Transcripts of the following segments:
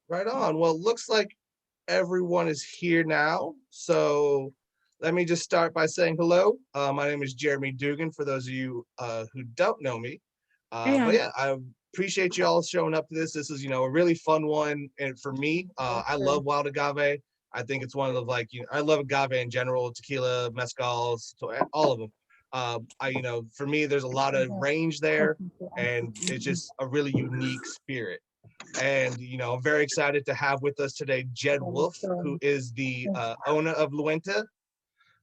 Right on. Well, it looks like everyone is here now. So let me just start by saying hello. My name is Jeremy Dugan, for those of you who don't know me. But Yeah. yeah, I appreciate you all showing up to this. This is, a really fun one. And for me, I love wild agave. I think it's one of the, I love agave in general, tequila, mezcals, so all of them. For me, there's a lot of range there, and it's just a really unique spirit. And, I'm very excited to have with us today Jed Wolf, who is the owner of Luenta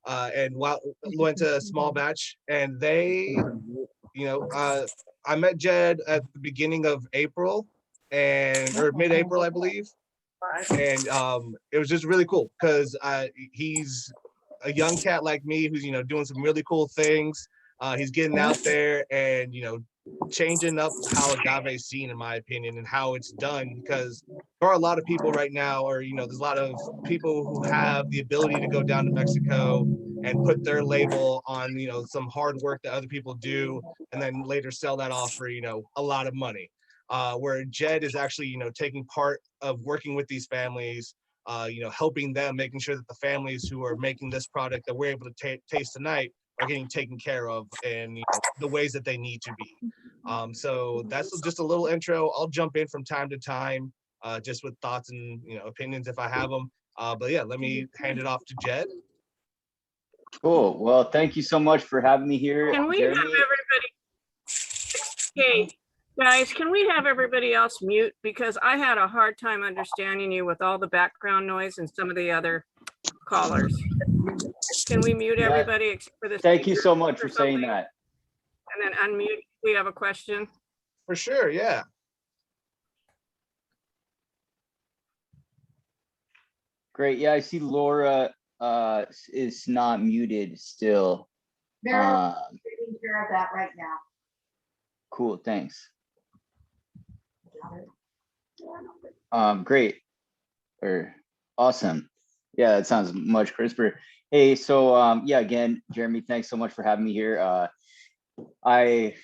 and Luenta Small Batch. And you know, uh, I met Jed at the beginning of April or mid-April, I believe. And it was just really cool because he's a young cat like me who's, doing some really cool things. He's getting out there and, changing up how agave is seen, in my opinion, and how it's done. Because there are a lot of people right now, or, there's a lot of people who have the ability to go down to Mexico and put their label on, some hard work that other people do, and then later sell that off for, a lot of money. Where Jed is actually, taking part of working with these families, helping them, making sure that the families who are making this product that we're able to taste tonight are getting taken care of in the ways that they need to be. So that's just a little intro. I'll jump in from time to time, just with thoughts and opinions if I have them. But yeah, let me hand it off to Jed. Cool. Well, thank you so much for having me here, Can we have Jeremy. everybody? Hey, guys, can we have everybody else mute? Because I had a hard time understanding you with all the background noise and some of the other callers. Can we mute Yeah, everybody except for the thank you speakers so much or for saying something? that. And then unmute if we have a question. For sure, yeah. Great. Yeah, I see Laura is not muted still. They're taking care of that right now. Cool, thanks. Great. Or awesome. Yeah, that sounds much crisper. Hey, so yeah, again, Jeremy, thanks so much for having me here. I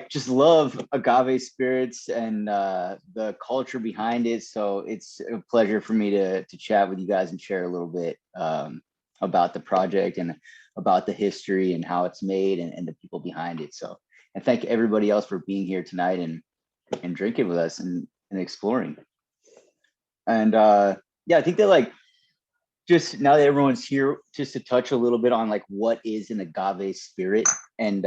just love agave spirits and the culture behind it. So it's a pleasure for me to chat with you guys and share a little bit about the project and about the history and how it's made and the people behind it. So, and thank everybody else for being here tonight and drinking with us and exploring. And yeah, I think that just now that everyone's here, just to touch a little bit on what is an agave spirit. And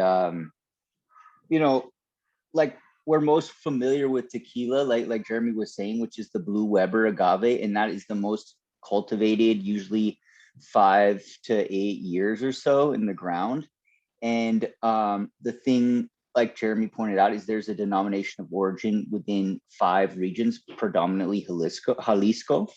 we're most familiar with tequila, like Jeremy was saying, which is the Blue Weber agave, and that is the most cultivated, usually 5 to 8 years or so in the ground. And the thing, like Jeremy pointed out, is there's a denomination of origin within 5 regions, predominantly Jalisco.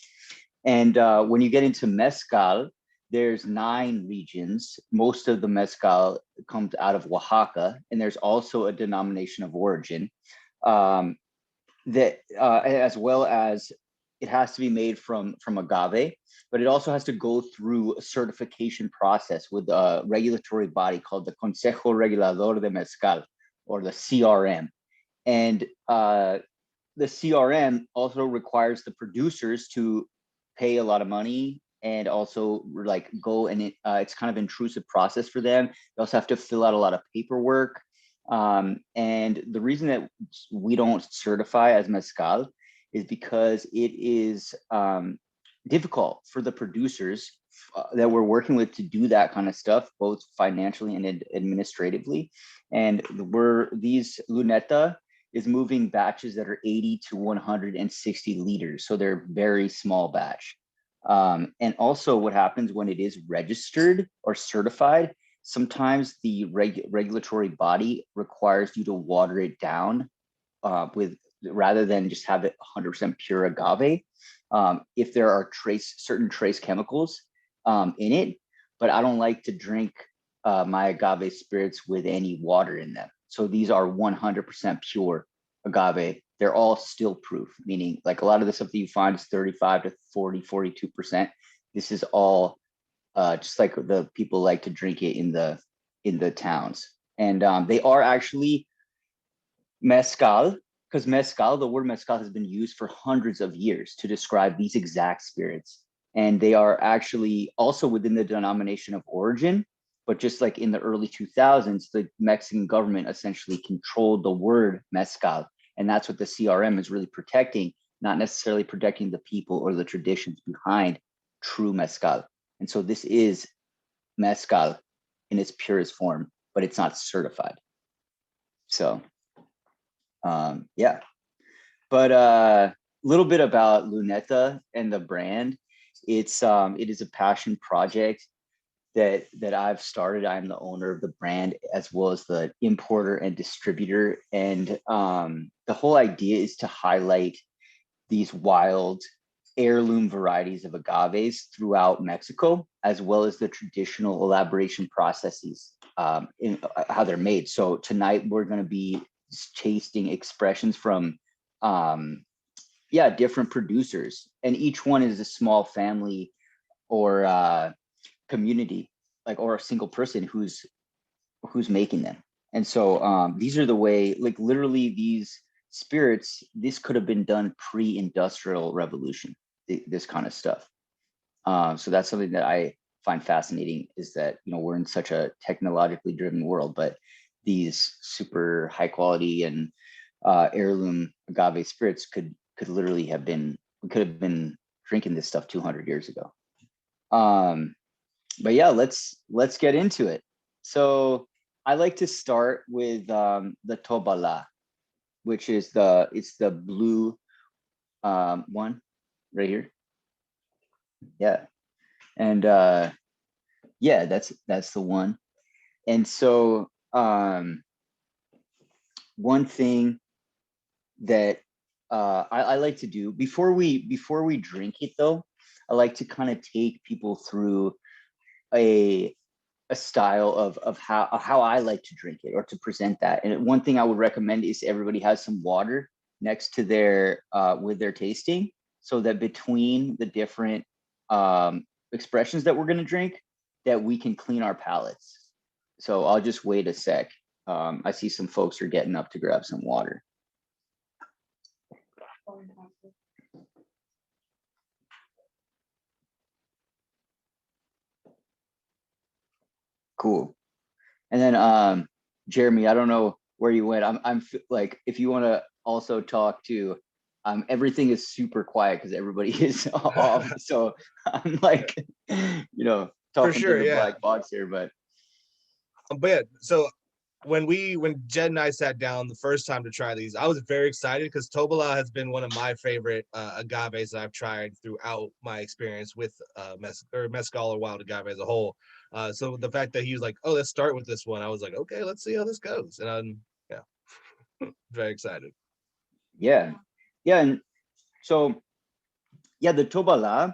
And when you get into mezcal, there's 9 regions. Most of the mezcal comes out of Oaxaca, and there's also a denomination of origin that, as well as it has to be made from agave, but it also has to go through a certification process with a regulatory body called the Consejo Regulador de Mezcal, or the CRM. And the CRM also requires the producers to pay a lot of money and also go, and it's kind of intrusive process for them. They also have to fill out a lot of paperwork. And the reason that we don't certify as mezcal is because it is difficult for the producers that we're working with to do that kind of stuff, both financially and administratively. And these Luneta is moving batches that are 80 to 160 liters. So they're very small batch. And also what happens when it is registered or certified, sometimes the regulatory body requires you to water it down rather than just have it 100% pure agave, if there are certain trace chemicals in it. But I don't like to drink my agave spirits with any water in them. So these are 100% pure agave. They're all still proof, meaning a lot of the stuff that you find is 35 to 40, 42%. This is all just like the people like to drink it in the towns. And they are actually mezcal, because mezcal, the word mezcal has been used for hundreds of years to describe these exact spirits. And they are actually also within the denomination of origin, but just like in the early 2000s, the Mexican government essentially controlled the word mezcal. And that's what the CRM is really protecting, not necessarily protecting the people or the traditions behind true mezcal. And so this is mezcal in its purest form, but it's not certified. So, yeah. But a little bit about Luneta and the brand. It is a passion project that I've started. I'm the owner of the brand as well as the importer and distributor. And the whole idea is to highlight these wild heirloom varieties of agaves throughout Mexico, as well as the traditional elaboration processes in how they're made. So tonight we're going to be tasting expressions from different producers, and each one is a small family or community, like, or a single person who's making them. And so these are the way, like, literally these spirits, this could have been done pre-industrial revolution, this kind of stuff. So that's something that I find fascinating, is that, you know, we're in such a technologically driven world, but these super high quality and heirloom agave spirits could literally have been, we could have been drinking this stuff 200 years ago. But yeah, let's get into it. So I like to start with the Tobala, which is it's the blue one right here. Yeah. And yeah, that's the one. And so one thing that I like to do before we drink it, though, I like to kind of take people through a style of how I like to drink it or to present that. And one thing I would recommend is everybody has some water next to their with their tasting, so that between the different expressions that we're going to drink, that we can clean our palates. So I'll just wait a sec. I see some folks are getting up to grab some water. Cool. And then Jeremy, I don't know where you went. I'm like, if you want to also talk to, everything is super quiet because everybody is off. So I'm like, you know, talking sure, to the yeah. black box here, but yeah, so when Jed and I sat down the first time to try these, I was very excited because Tobala has been one of my favorite agaves that I've tried throughout my experience with mezcal or wild agave as a whole. So the fact that he was like, "Oh, let's start with this one," I was like, "Okay, let's see how this goes." And I'm very excited. Yeah, and so yeah, the Tobala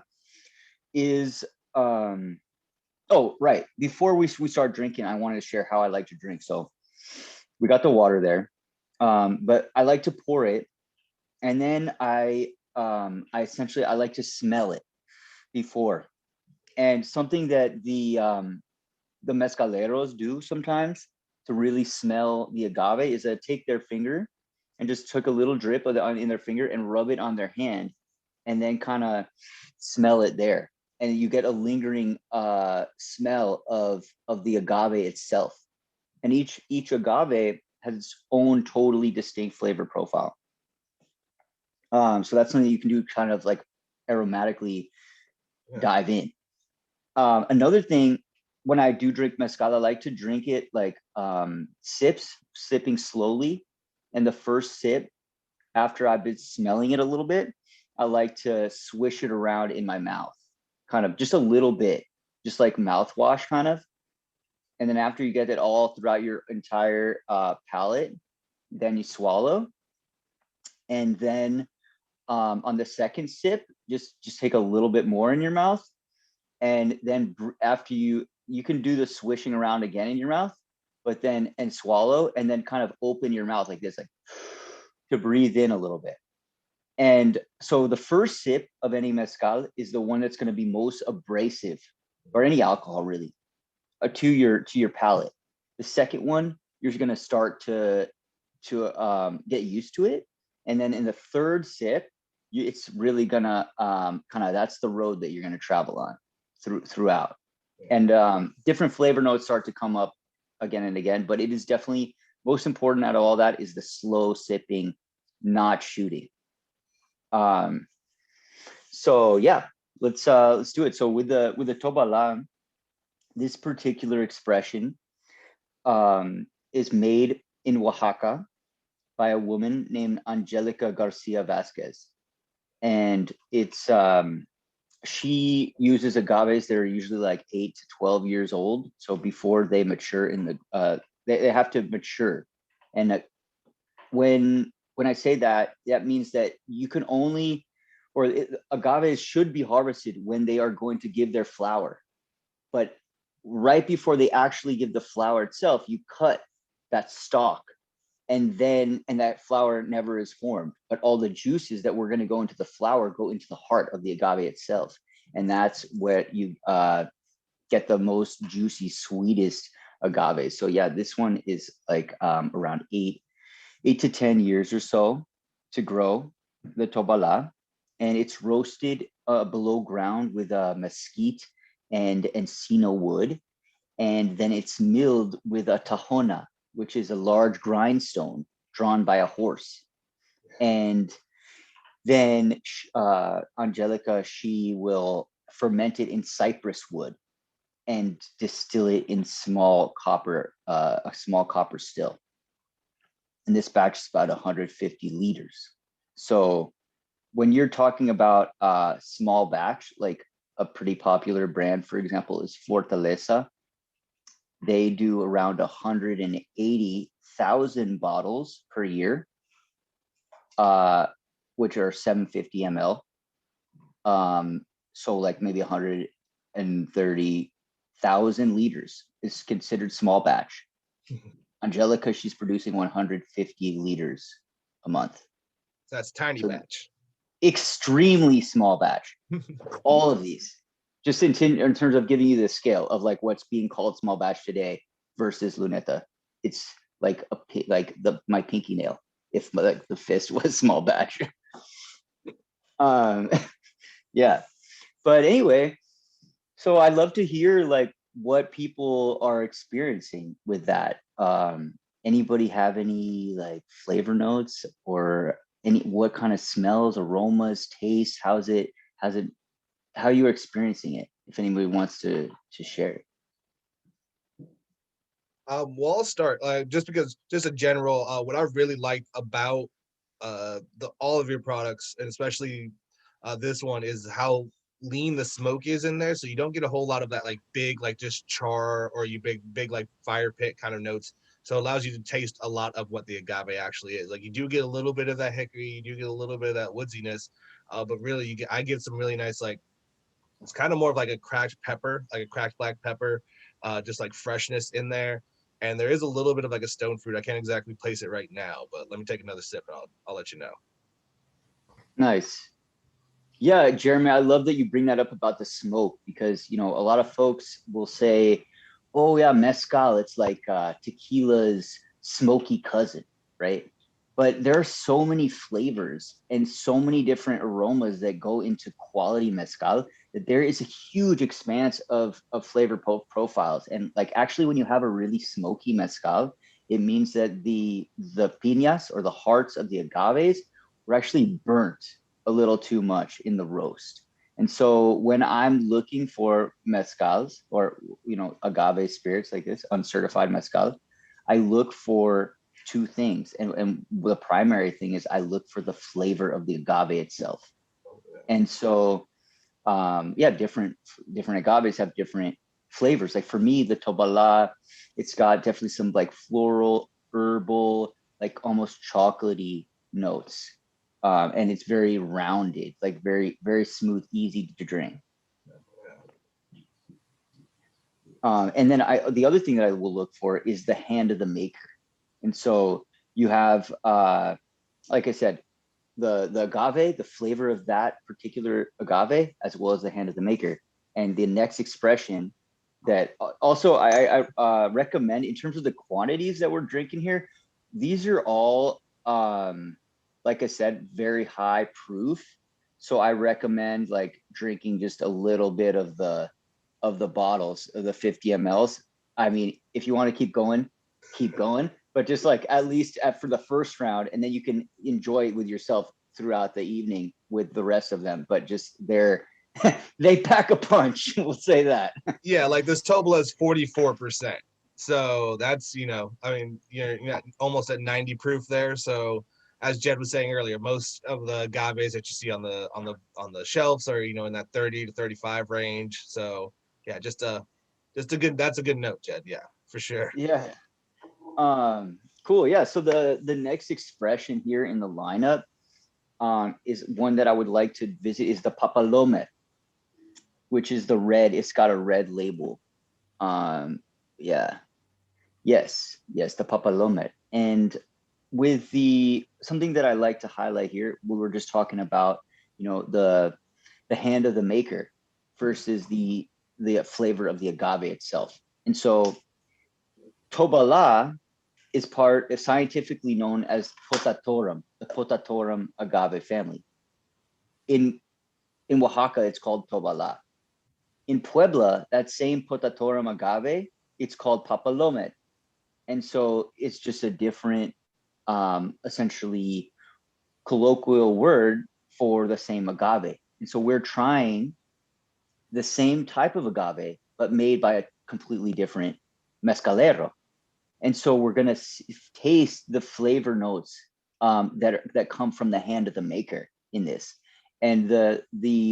is oh right. Before we start drinking, I wanted to share how I like to drink. So we got the water there, but I like to pour it, and then I essentially I like to smell it before. And something that the mezcaleros do sometimes to really smell the agave is that take their finger and just took a little drip in their finger and rub it on their hand, and then kind of smell it there, and you get a lingering smell of the agave itself. And each agave has its own totally distinct flavor profile. So that's something you can do, kind of like aromatically dive in. Another thing, when I do drink mezcal, I like to drink it like sipping slowly. And the first sip, after I've been smelling it a little bit, I like to swish it around in my mouth, kind of just a little bit, just like mouthwash kind of. And then after you get it all throughout your entire palate, then you swallow. And then on the second sip, just take a little bit more in your mouth. And then after you can do the swishing around again in your mouth, but then and swallow, and then kind of open your mouth like this, like to breathe in a little bit. And so the first sip of any mezcal is the one that's going to be most abrasive, or any alcohol really, to your palate. The second one, you're going to start to get used to it, And then in the third sip, it's really gonna that's the road that you're gonna travel on throughout. And different flavor notes start to come up again and again, but it is definitely most important out of all that is the slow sipping, not shooting. So yeah, let's do it. So with the Tobala, this particular expression is made in Oaxaca by a woman named Angelica Garcia Vasquez. And it's she uses agaves that are usually like 8 to 12 years old. So before they mature in the they have to mature. And when I say that, that means that you can only, agaves should be harvested when they are going to give their flower. But right before they actually give the flower itself, you cut that stalk, and that flower never is formed. But all the juices that were going to go into the flower go into the heart of the agave itself. And that's where you get the most juicy, sweetest agave. So yeah, this one is like around 8 to 10 years or so to grow, the Tobala. And it's roasted below ground with mesquite and encino wood. And then it's milled with a tahona, which is a large grindstone drawn by a horse. And then Angelica, she will ferment it in cypress wood and distill it in a small copper still. And this batch is about 150 liters. So when you're talking about small batch, like a pretty popular brand, for example, is Fortaleza. They do around 180,000 bottles per year, which are 750 ml. So like maybe 130,000 liters is considered small batch. Angelica, she's producing 150 liters a month. That's tiny batch. Extremely small batch. All of these. Just in terms of giving you the scale of like what's being called small batch today versus Luneta, it's like my pinky nail. If like the fist was small batch, yeah. But anyway, so I'd love to hear like what people are experiencing with that. Anybody have any like flavor notes or what kind of smells, aromas, tastes? How you're experiencing it, if anybody wants to share it. Well, I'll start just a general what I really liked about all of your products, and especially this one, is how lean the smoke is in there. So you don't get a whole lot of that like big like just char or you big like fire pit kind of notes. So it allows you to taste a lot of what the agave actually is. Like you do get a little bit of that hickory, you do get a little bit of that woodsiness, but really I get some really nice like, it's kind of more of like a cracked pepper, like a cracked black pepper, just like freshness in there. And there is a little bit of like a stone fruit. I can't exactly place it right now, but let me take another sip and I'll let you know. Nice. Yeah, Jeremy, I love that you bring that up about the smoke, because, you know, a lot of folks will say, oh yeah, mezcal, it's like tequila's smoky cousin, right? But there are so many flavors and so many different aromas that go into quality mezcal that there is a huge expanse of flavor profiles. And like actually when you have a really smoky mezcal, it means that the piñas or the hearts of the agaves were actually burnt a little too much in the roast. And so when I'm looking for mezcals or, you know, agave spirits like this, uncertified mezcal, I look for two things. And the primary thing is I look for the flavor of the agave itself. And so, yeah, different agaves have different flavors. Like for me, the Tobala, it's got definitely some like floral, herbal, like almost chocolatey notes. And it's very rounded, like very, very smooth, easy to drink. And then the other thing that I will look for is the hand of the maker. And so you have, like I said, the agave, the flavor of that particular agave, as well as the hand of the maker. And the next expression that also I recommend in terms of the quantities that we're drinking here, these are all like I said, very high proof. So I recommend like drinking just a little bit of the bottles of the 50 mLs. I mean, if you want to keep going, but just like at least for the first round, and then you can enjoy it with yourself throughout the evening with the rest of them. But just they pack a punch. We'll say that. Yeah, like this Tobola is 44%. So that's, I mean, you're almost at 90 proof there. So as Jed was saying earlier, most of the agaves that you see on the shelves are, in that 30 to 35 range. So yeah, that's a good note, Jed. Yeah, for sure. Yeah. Cool. Yeah. So the next expression here in the lineup is one that I would like to visit is the Papalome, which is the red. It's got a red label. Yeah. Yes, the Papalome. And with something that I like to highlight here, we were just talking about, the hand of the maker versus the flavor of the agave itself. And so Tobala is scientifically known as Potatorum, the Potatorum agave family. In Oaxaca, it's called Tobala. In Puebla, that same Potatorum agave, it's called Papalome. And so it's just a different, essentially colloquial word for the same agave. And so we're trying the same type of agave, but made by a completely different mezcalero. And so we're going to taste the flavor notes that come from the hand of the maker in this. And the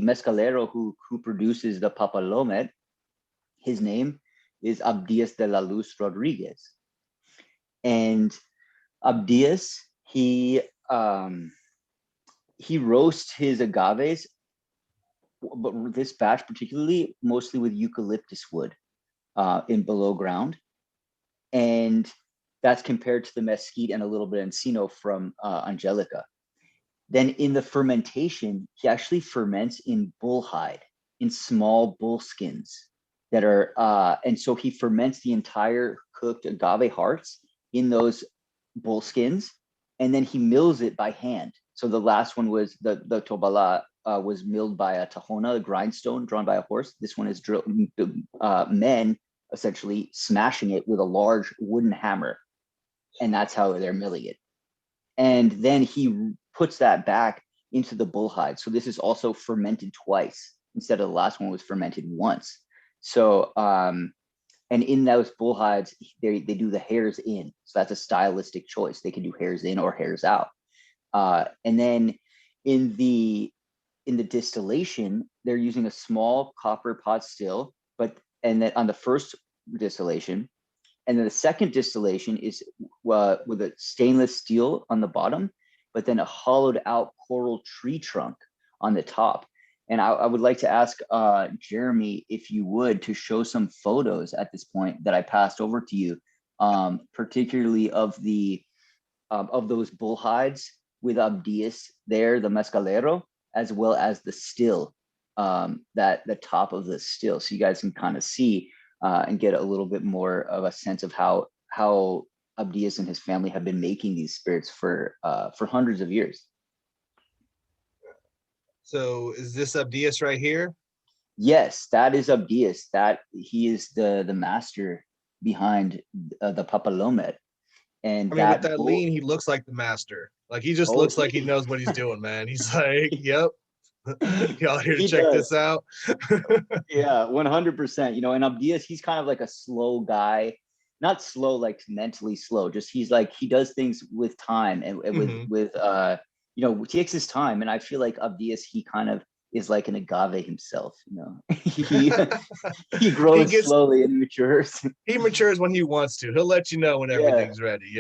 mezcalero who produces the Papalome, his name is Abdias de la Luz Rodriguez. And Abdias, he roasts his agaves, but this batch particularly, mostly with eucalyptus wood in below ground. And that's compared to the mesquite and a little bit of encino from Angelica. Then in the fermentation, he actually ferments in bull hide, in small bull skins that are, and so he ferments the entire cooked agave hearts in those bull skins, and then he mills it by hand. So the last one was the Tobala was milled by a tahona, a grindstone drawn by a horse. This one is men essentially smashing it with a large wooden hammer, and that's how they're milling it. And then he puts that back into the bull hide. So this is also fermented twice instead of the last one was fermented once. So and in those bull hides, they do the hairs in. So that's a stylistic choice. They can do hairs in or hairs out. And then in the distillation, they're using a small copper pot still, and then on the first distillation, and then the second distillation is with a stainless steel on the bottom, but then a hollowed out coral tree trunk on the top. And I would like to ask Jeremy, if you would, to show some photos at this point that I passed over to you, particularly of those bull hides with Abdias there, the mezcalero, as well as the still, the top of the still, so you guys can kind of see and get a little bit more of a sense of how Abdias and his family have been making these spirits for hundreds of years. So is this Abdias right here? Yes, that is Abdias. That he is the master behind the Papalome. And I mean, with that lean, he looks like the master. Like he just looks like he knows what he's doing, man. He's like, yep. Y'all here to check this out? Yeah, 100%. And Abdias, he's kind of like a slow guy, not slow like mentally slow. Just he does things with time and with he takes his time. And I feel like Abdias, he kind of is like an agave himself. He grows slowly and matures. He matures when he wants to. He'll let you know when everything's ready.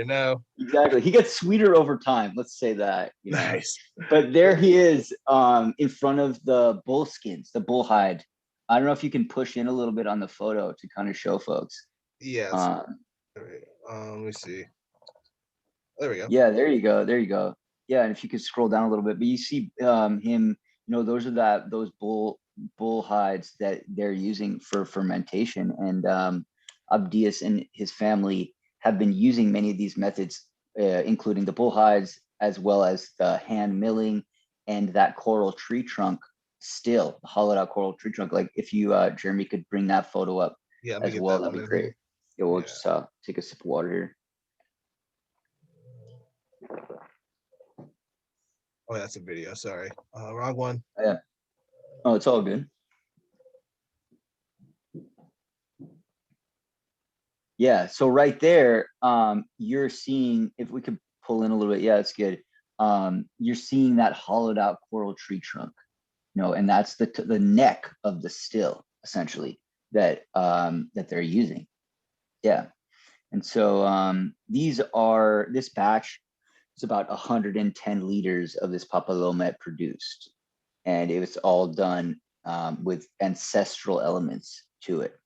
Exactly. He gets sweeter over time. Let's say that. Nice. But there he is, in front of the bull skins, the bull hide. I don't know if you can push in a little bit on the photo to kind of show folks. Yes. All right. Let me see. There we go. Yeah, there you go. Yeah, and if you could scroll down a little bit, but you see him. Those are those bull hides that they're using for fermentation, and Abdias and his family have been using many of these methods, including the bull hides as well as the hand milling and that coral tree trunk still, hollowed out coral tree trunk. Like if you, Jeremy, could bring that photo up Yeah, let me as get well, that that'd one be in great. here. Yeah, we'll Yeah. just take a sip of water here. Oh, that's a video. Sorry, wrong one. Yeah. Oh, it's all good. Yeah, so right there, you're seeing, if we could pull in a little bit, yeah, it's good. You're seeing that hollowed out coral tree trunk, and that's the neck of the still, essentially, that that they're using. Yeah. And so this batch is about 110 liters of this papalomet produced. And it was all done with ancestral elements to it.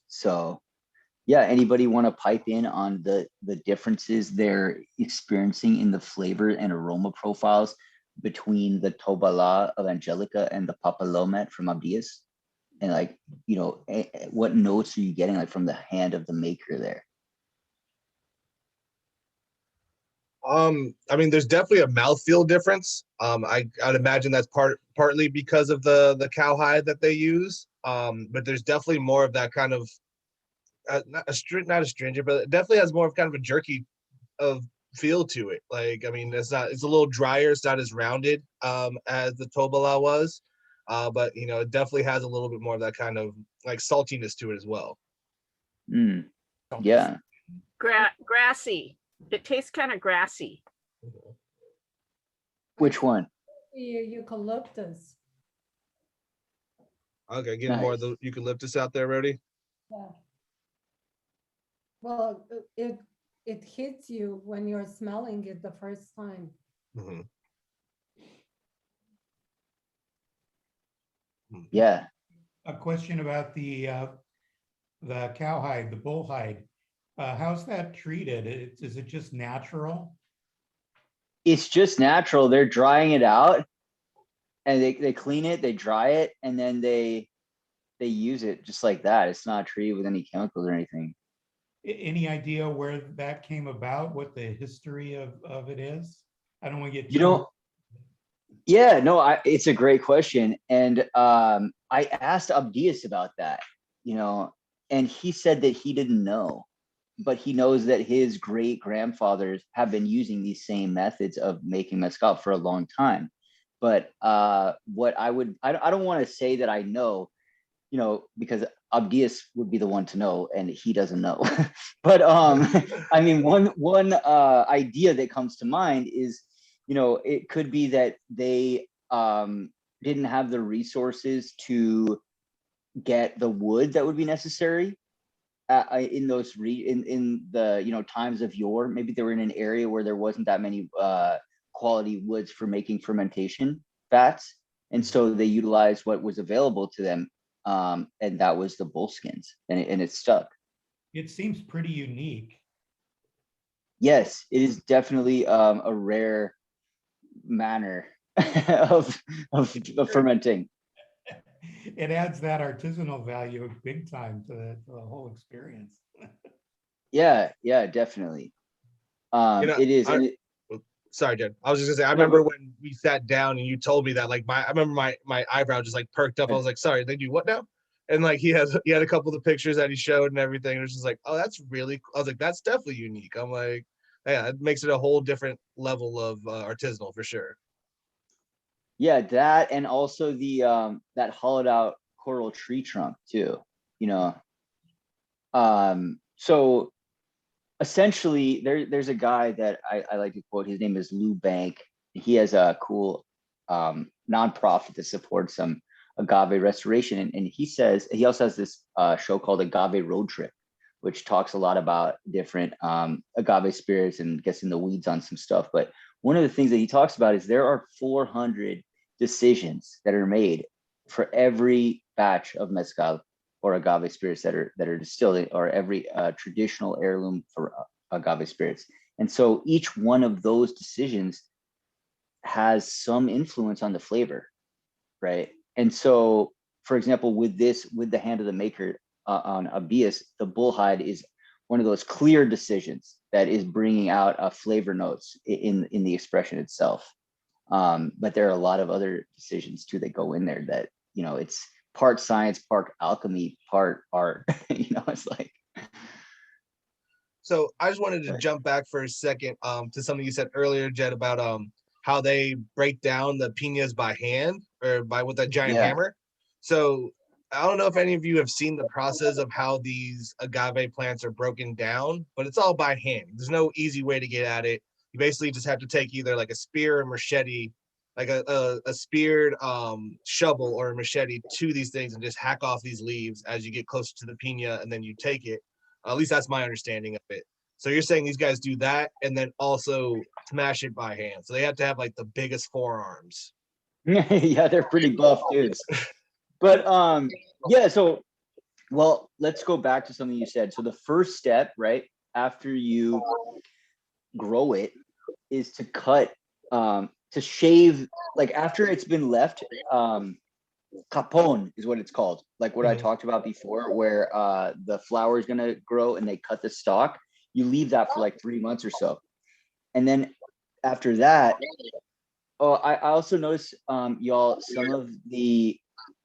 So yeah, anybody want to pipe in on the differences they're experiencing in the flavor and aroma profiles between the Tobala of Angelica and the Papalomet from Abdias? And like, what notes are you getting like from the hand of the maker there? I mean, there's definitely a mouthfeel difference. I'd imagine that's partly because of the cowhide that they use. But there's definitely more of that kind of not astringent, but it definitely has more of kind of a jerky of feel to it. Like, I mean, it's a little drier. It's not as rounded as the Tobala was. But it definitely has a little bit more of that kind of like saltiness to it as well. Yeah. Grassy. It tastes kind of grassy. Which one? Eucalyptus. Okay, getting more of the eucalyptus out there, Rody. Yeah. Well, it hits you when you're smelling it the first time. Mm-hmm. Yeah. A question about the cowhide, the bullhide. How's that treated? Is it just natural? It's just natural. They're drying it out, and they clean it, they dry it, and then they use it just like that. It's not treated with any chemicals or anything. Any idea where that came about? What the history of it is? I don't want to get Yeah, no, it's a great question, and I asked Abdias about that, and he said that he didn't know, but he knows that his great grandfathers have been using these same methods of making mezcal for a long time. But what I don't want to say that I know, because Abdias would be the one to know, and he doesn't know. But I mean, one idea that comes to mind is, it could be that they didn't have the resources to get the wood that would be necessary in those in the times of yore. Maybe they were in an area where there wasn't that many quality woods for making fermentation fats, and so they utilized what was available to them, and that was the bull skins, and it stuck. It seems pretty unique. Yes, it is definitely a rare manner of fermenting. It adds that artisanal value big time to the whole experience. Yeah, definitely. It is. Sorry, Jed. I was just gonna say, I remember when we sat down and you told me that, like, I remember my eyebrow just like perked up. I was like, sorry, they do what now? And like he had a couple of the pictures that he showed and everything. It was just like, oh, that's really cool. I was like, that's definitely unique. I'm like, yeah, it makes it a whole different level of artisanal for sure. Yeah, that, and also the that hollowed out coral tree trunk too. So essentially, there's a guy that I like to quote. His name is Lou Bank. He has a cool nonprofit that supports some agave restoration, and he says he also has this show called Agave Road Trip, which talks a lot about different agave spirits and gets in the weeds on some stuff. But one of the things that he talks about is there are 400 decisions that are made for every batch of mezcal or agave spirits that are distilled, or every traditional heirloom for agave spirits. And so each one of those decisions has some influence on the flavor, right? And so, for example, with the hand of the maker on Abdias, the bullhide is one of those clear decisions that is bringing out flavor notes in the expression itself. But there are a lot of other decisions too that go in there that, it's part science, part alchemy, part art. It's like. So I just wanted to jump back for a second to something you said earlier, Jed, about how they break down the piñas by hand or with that giant hammer. So I don't know if any of you have seen the process of how these agave plants are broken down, but it's all by hand. There's no easy way to get at it. You basically just have to take either like a spear or machete, like a speared shovel or a machete to these things and just hack off these leaves as you get closer to the piña, and then you take it. At least that's my understanding of it. So you're saying these guys do that and then also smash it by hand. So they have to have like the biggest forearms. Yeah, they're pretty buff dudes. But yeah, so well, let's go back to something you said. So the first step, right, after you grow it is to cut, to shave, like after it's been left, capon is what it's called, like what I talked about before, where the flower is going to grow and they cut the stalk. You leave that for like 3 months or so, and then after that, I also noticed, y'all, some of the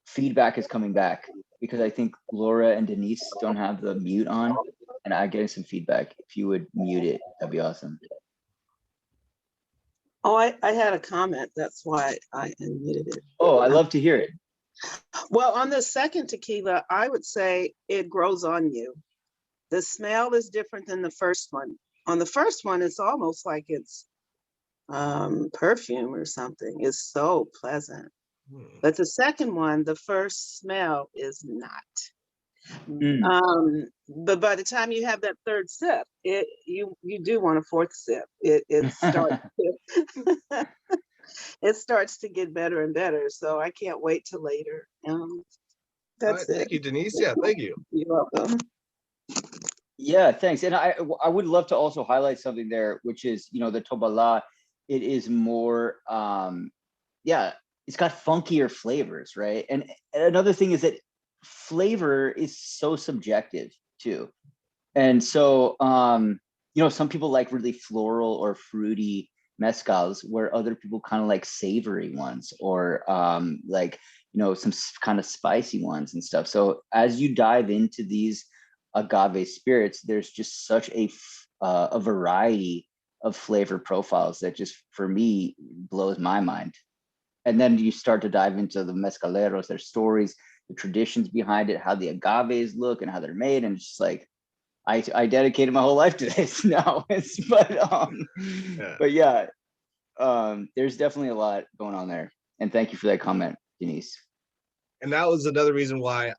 feedback is coming back because I think Laura and Denise don't have the mute on, and I'm getting some feedback. If you would mute it, that'd be awesome. Oh, I had a comment. That's why I unmuted it. Oh, I love to hear it. Well, on the second tequila, I would say it grows on you. The smell is different than the first one. On the first one, it's almost like it's perfume or something. It's so pleasant. But the second one, the first smell is not. But by the time you have that third sip, you do want a fourth sip. It starts it starts to get better and better. So I can't wait till later. That's it. Thank you, Denise. Yeah, thank you. You're welcome. Yeah, thanks. And I would love to also highlight something there, which is, the Tobala, it is more, it's got funkier flavors, right? And another thing is that flavor is so subjective too. And so, some people like really floral or fruity mezcals, where other people kind of like savory ones, or some kind of spicy ones and stuff. So as you dive into these agave spirits, there's just such a variety of flavor profiles that just, for me, blows my mind. And then you start to dive into the mezcaleros, their stories, the traditions behind it, how the agaves look and how they're made. And it's just like, I dedicated my whole life to this now. But yeah, there's definitely a lot going on there. And thank you for that comment, Denise. And that was another reason why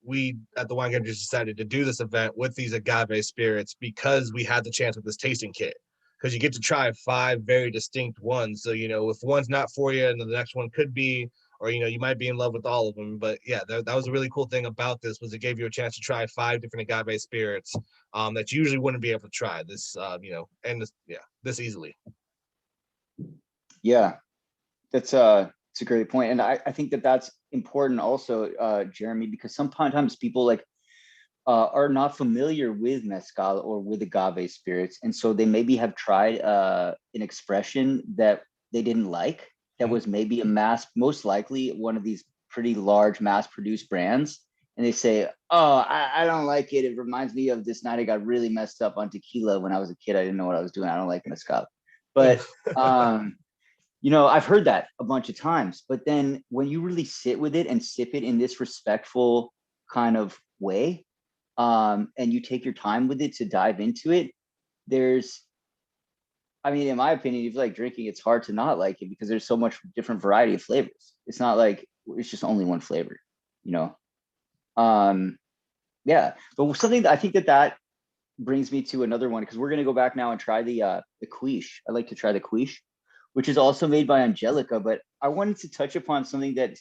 we at the Wine Country decided to do this event with these agave spirits, because we had the chance with this tasting kit. Because you get to try 5 very distinct ones. So, if one's not for you and the next one could be, or, you might be in love with all of them. But yeah, that was a really cool thing about this, was it gave you a chance to try 5 different agave spirits that you usually wouldn't be able to try this, and this easily. Yeah, it's a great point. And I think that's important also, Jeremy, because sometimes people are not familiar with mezcal or with agave spirits. And so they maybe have tried an expression that they didn't like, that was maybe most likely one of these pretty large mass-produced brands. And they say, oh, I don't like it. It reminds me of this night I got really messed up on tequila when I was a kid. I didn't know what I was doing. I don't like mezcal. But, I've heard that a bunch of times. But then when you really sit with it and sip it in this respectful kind of way, and you take your time with it to dive into it, in my opinion, if you like drinking, it's hard to not like it, because there's so much different variety of flavors. It's not like it's just only one flavor, yeah. But something that I think that brings me to another one, because we're going to go back now and try the quiche. I'd like to try the quiche, which is also made by Angelica. But I wanted to touch upon something that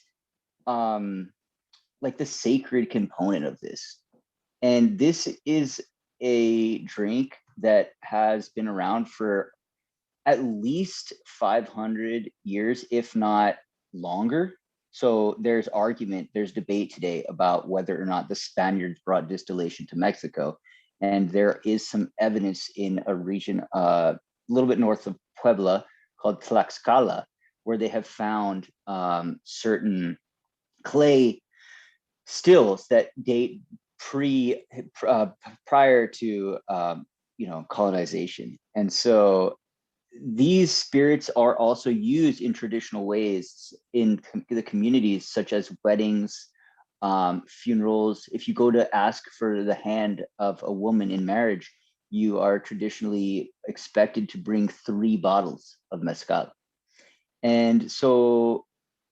like the sacred component of this. And this is a drink that has been around for at least 500 years, if not longer. So there's debate today about whether or not the Spaniards brought distillation to Mexico. And there is some evidence in a region a little bit north of Puebla called Tlaxcala, where they have found certain clay stills that date prior to colonization. And so these spirits are also used in traditional ways in the communities, such as weddings, funerals. If you go to ask for the hand of a woman in marriage, you are traditionally expected to bring 3 bottles of mezcal. And so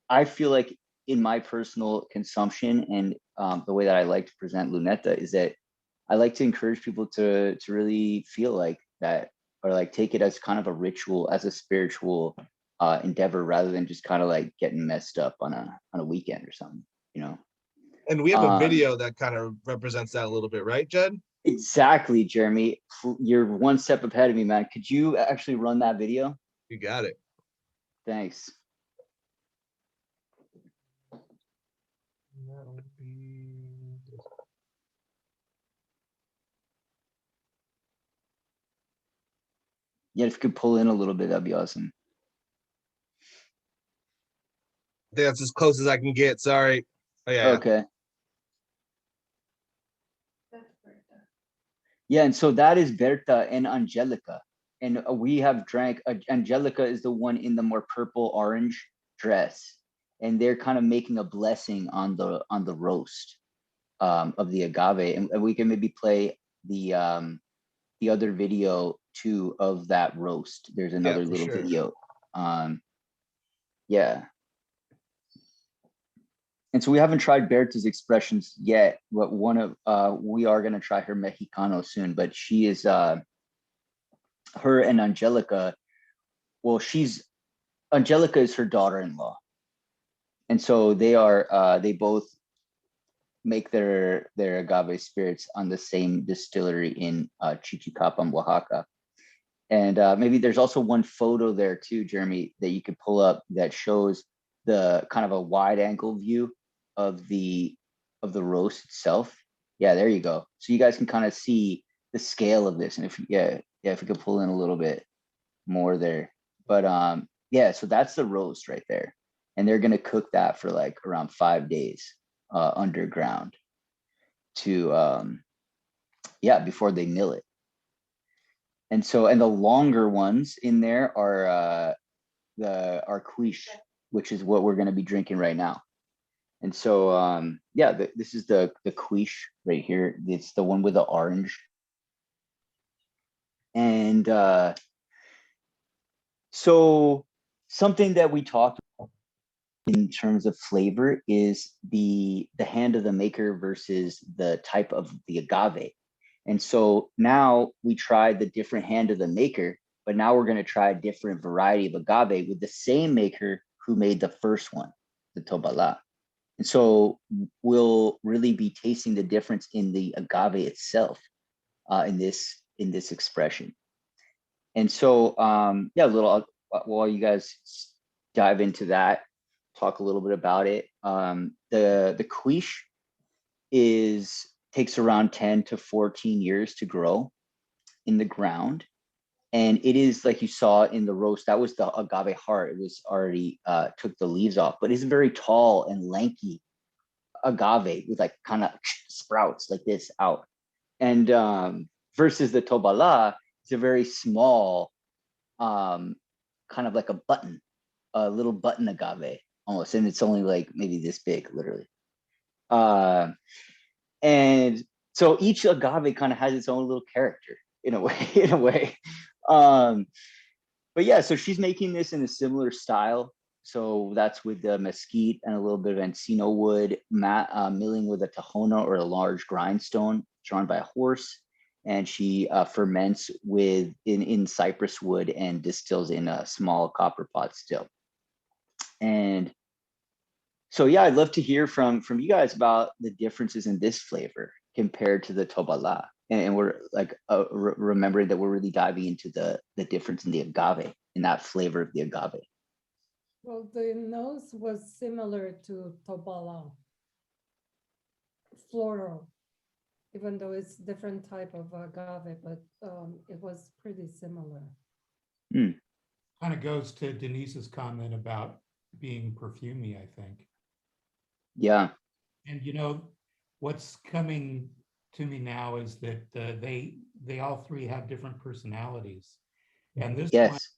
I feel like in my personal consumption and the way that I like to present Luneta is that I like to encourage people to really feel like that, or like take it as kind of a ritual, as a spiritual endeavor, rather than just kind of like getting messed up on a weekend or something, you know. And we have a video that kind of represents that a little bit, right, Jed? Exactly, Jeremy. You're one step ahead of me, man. Could you actually run that video? You got it. Thanks. That would be Yeah, if you could pull in a little bit, that'd be awesome. I think that's as close as I can get. Sorry. Oh, yeah. Okay. Yeah, and so that is Berta and Angelica. And we have drank, Angelica is the one in the more purple orange dress. And they're kind of making a blessing on the roast of the agave. And we can maybe play the other video too of that roast. There's another little video. Yeah. And so we haven't tried Berta's expressions yet, but we are going to try her Mexicano soon, but she is, her and Angelica, well, Angelica is her daughter-in-law. And so they both make their agave spirits on the same distillery in Chichicapan, Oaxaca. And maybe there's also one photo there too, Jeremy, that you could pull up that shows the kind of a wide angle view of the roast itself. Yeah, there you go. So you guys can kind of see the scale of this. And if we could pull in a little bit more there. But yeah, so that's the roast right there. And they're gonna cook that for like around 5 days underground to before they mill it. And the longer ones in there are our quiche, which is what we're going to be drinking right now. And so this is the quiche right here. It's the one with the orange. And so something that we talked about in terms of flavor is the hand of the maker versus the type of the agave. And so now we tried the different hand of the maker, but now we're going to try a different variety of agave with the same maker who made the first one, the Tobala. And so we'll really be tasting the difference in the agave itself in this expression. And so while you guys dive into that, talk a little bit about it. The quiche takes around 10 to 14 years to grow in the ground. And it is, like you saw in the roast, that was the agave heart. It was already took the leaves off, but it's a very tall and lanky agave with like kind of sprouts like this out. And versus the Tobala, it's a very small, kind of like a little button agave almost. And it's only like maybe this big, literally. And so each agave kind of has its own little character in a way. But yeah, so she's making this in a similar style. So that's with the mesquite and a little bit of encino wood, milling with a tahona or a large grindstone drawn by a horse. And she ferments in cypress wood and distills in a small copper pot still. And so yeah, I'd love to hear from you guys about the differences in this flavor compared to the Tobala. And we're like remembering that we're really diving into the difference in the agave, in that flavor of the agave. Well, the nose was similar to Tobala, floral. even though it's different type of agave, but it was pretty similar. Kind of goes to Denise's comment about being perfumey, I think. Yeah. And you know, what's coming to me now is that they all three have different personalities. And this one, Yes.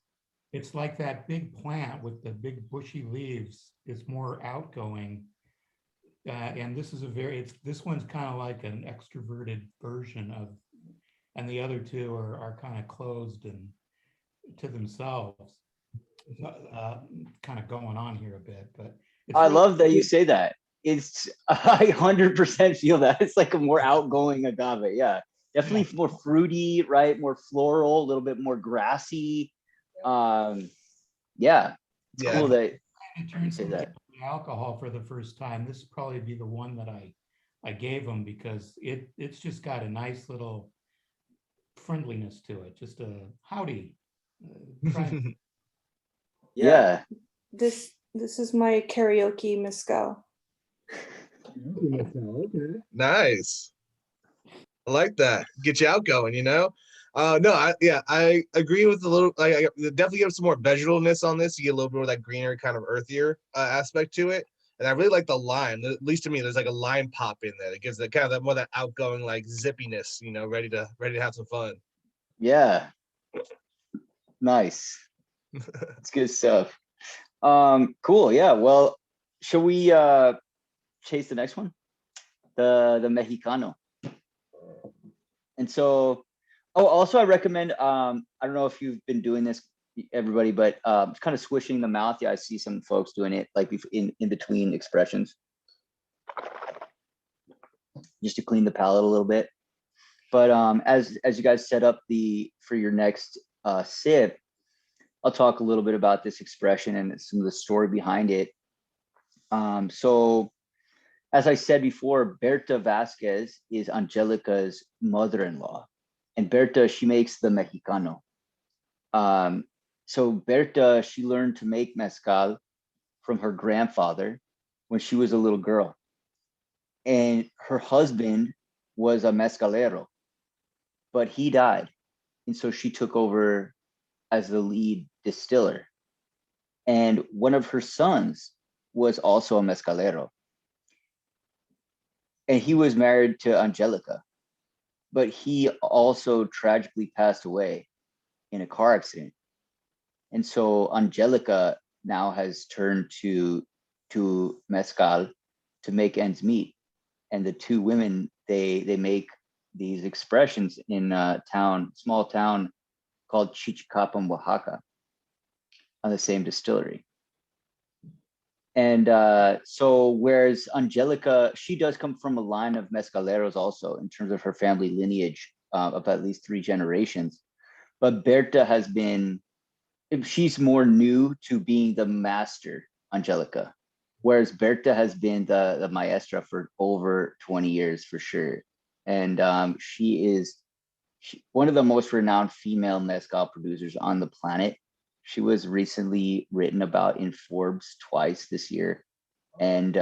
it's like that big plant with the big bushy leaves is more outgoing. And this is this one's kind of like an extroverted version of, and the other two are kind of closed and to themselves. Kind of going on here a bit, but it's I really love that you good. say that. It's I 100% feel that. It's like a more outgoing agave. Yeah. Definitely more fruity, right? More floral, a little bit more grassy. Yeah. It's Yeah. cool that It you turns say into that. alcohol for the first time. This would probably be the one that I gave them because it's just got a nice little friendliness to it. Just a howdy. Try Yeah. This is my karaoke mezcal. Nice. I like that. Get you outgoing, you know? No, I agree with a little, I definitely give some more vegetalness on this. You get a little bit of that greener, kind of earthier aspect to it. And I really like the lime. At least to me, there's like a lime pop in there. It gives that kind of that more that outgoing, like zippiness, you know, ready to have some fun. Yeah. Nice. It's good stuff. Cool. Yeah. Well, shall we chase the next one? The Mexicano. And so, oh, also I recommend, I don't know if you've been doing this, everybody, but kind of swishing the mouth. Yeah, I see some folks doing it like in between expressions, just to clean the palate a little bit. But as you guys set up for your next sip, I'll talk a little bit about this expression and some of the story behind it. So as I said before, Berta Vasquez is Angelica's mother-in-law, and Berta, she makes the Mexicano. So Berta, she learned to make mezcal from her grandfather when she was a little girl, and her husband was a mezcalero, but he died, and so she took over as the lead distiller. And one of her sons was also a mezcalero, and he was married to Angelica, but he also tragically passed away in a car accident. And so Angelica now has turned to mezcal to make ends meet. And the two women, they make these expressions in a small town called Chichicapan, Oaxaca, on the same distillery. And so whereas Angelica, she does come from a line of mezcaleros also in terms of her family lineage of at least 3 generations. But Berta has been, she's more new to being the master, Angelica, whereas Berta has been the maestra for over 20 years for sure. And she is one of the most renowned female mezcal producers on the planet. She was recently written about in Forbes twice this year. And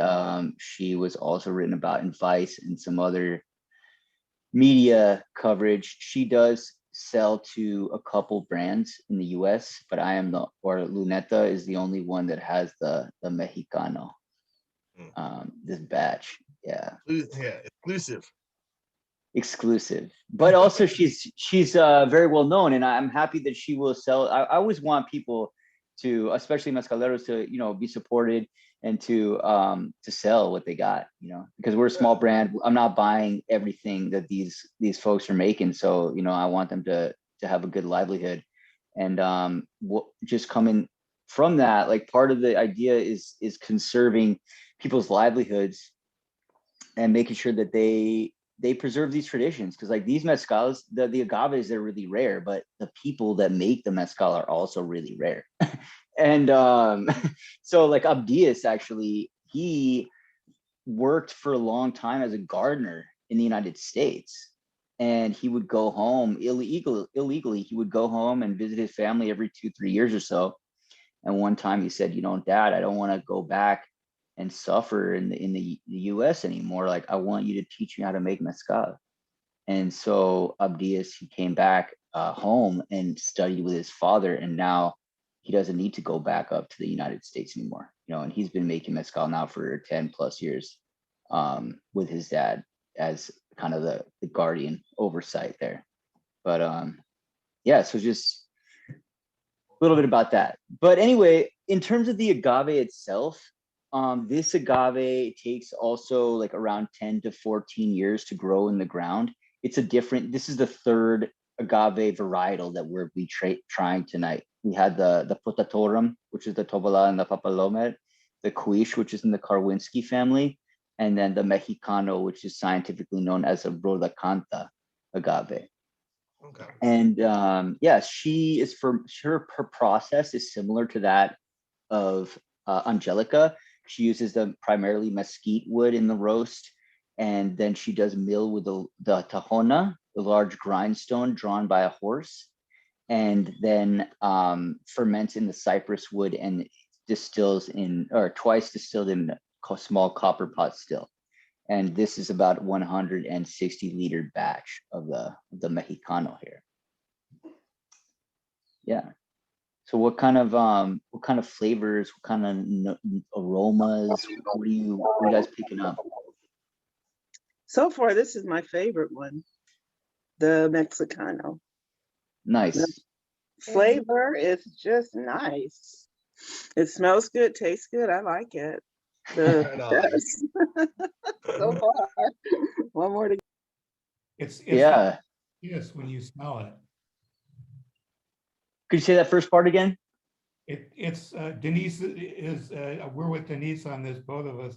she was also written about in Vice and some other media coverage. She does sell to a couple brands in the US, but Luneta is the only one that has the Mexicano, this batch. Yeah. Yeah, exclusive. But also she's very well known, and I'm happy that she will sell. I always want people to, especially mezcaleros, to be supported and to sell what they got, because we're a small brand. I'm not buying everything that these folks are making, so I want them to have a good livelihood. And just coming from that, like, part of the idea is conserving people's livelihoods and making sure that they preserve these traditions, because like these mezcals, the agaves, they're really rare, but the people that make the mezcal are also really rare. And so like Abdias, actually, he worked for a long time as a gardener in the United States, and he would go home illegally. He would go home and visit his family every 2-3 years or so. And one time he said, Dad, I don't want to go back and suffer in the US anymore. Like, I want you to teach me how to make mezcal. And so Abdias, he came back home and studied with his father, and now he doesn't need to go back up to the United States anymore, you know, and he's been making mezcal now for 10 plus years with his dad as kind of the guardian oversight there. But yeah, so just a little bit about that. But anyway, in terms of the agave itself, this agave takes also like around 10 to 14 years to grow in the ground. This is the third agave varietal that we're trying tonight. We had the Potatorum, which is the Tobalá and the Papalomet, the Cuish, which is in the Karwinski family, and then the Mexicano, which is scientifically known as a Rodacanta agave. Okay. And yeah, her process is similar to that of Angelica. She uses the primarily mesquite wood in the roast, and then she does mill with the tahona, the large grindstone drawn by a horse, and then ferments in the cypress wood and twice distilled in a small copper pot still. And this is about 160 liter batch of the Mexicano here. Yeah. So what kind of flavors, what kind of aromas, what are you guys picking up? So far, this is my favorite one, the Mexicano. Nice. The flavor is just nice. It smells good, tastes good. I like it. Yes. So far, one more to go. It's Yeah. Yes, when you smell it. Could you say that first part again? It's Denise is we're with Denise on this, both of us.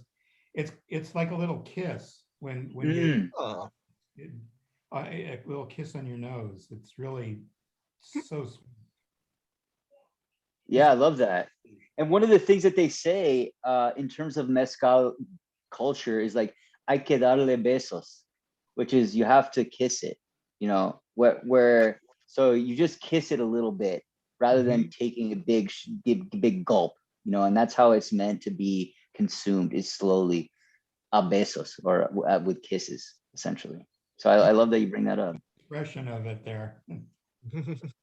It's like a little kiss when you a little kiss on your nose. It's really so sweet. Yeah, I love that. And one of the things that they say in terms of mezcal culture is like, hay que darle besos, which is you have to kiss it, you know, where so you just kiss it a little bit rather than taking a big gulp, you know, and that's how it's meant to be consumed, is slowly a besos, or with kisses, essentially. So I love that you bring that up. Expression of it there.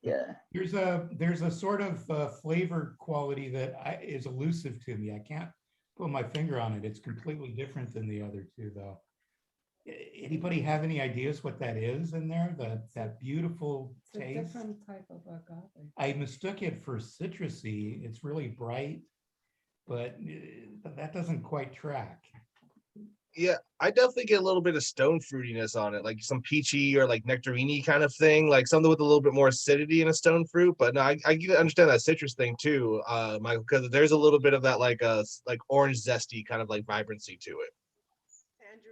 Yeah. There's a sort of flavor quality that is elusive to me. I can't put my finger on it. It's completely different than the other two, though. Anybody have any ideas what that is in there? That beautiful It's a taste. different type of agave. I mistook it for citrusy. It's really bright, but that doesn't quite track. Yeah, I definitely get a little bit of stone fruitiness on it, like some peachy or like nectarine kind of thing, like something with a little bit more acidity in a stone fruit. But no, I understand that citrus thing too, Michael, because there's a little bit of that like orange zesty kind of like vibrancy to it.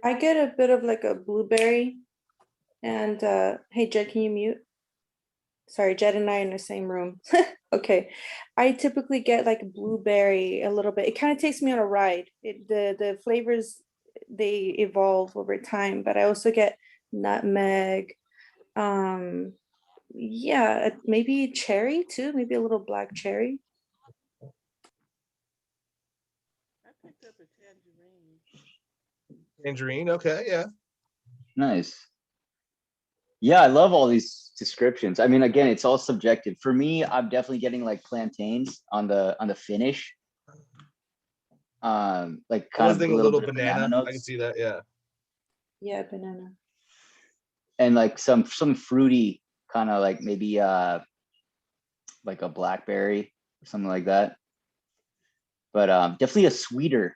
I get a bit of like a blueberry. And hey, Jed, can you mute? Sorry, Jed and I are in the same room. Okay. I typically get like blueberry a little bit. It kind of takes me on a ride. The flavors, they evolve over time, but I also get nutmeg. Yeah, maybe cherry too, maybe a little black cherry. I picked up a tangerine. Tangerine, okay, yeah. Nice. Yeah, I love all these descriptions. I mean, again, it's all subjective. For me, I'm definitely getting like plantains on the finish. Like kind of a little bit of banana. notes. I can see that, yeah. Yeah, banana. And like some fruity kind of like maybe like a blackberry or something like that. But definitely a sweeter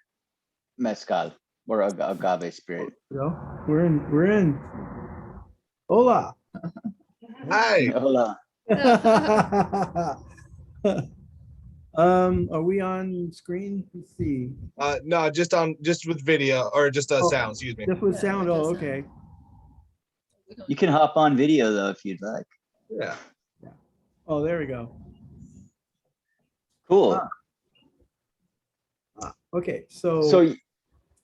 mezcal or agave spirit. So we're in. Hola. Hi. Hola. Are we on screen? Let's see. No, just with video or just Oh, sound, excuse me. Just with sound. Oh, okay. You can hop on video though if you'd like. Yeah. Oh, there we go. Cool. Okay, So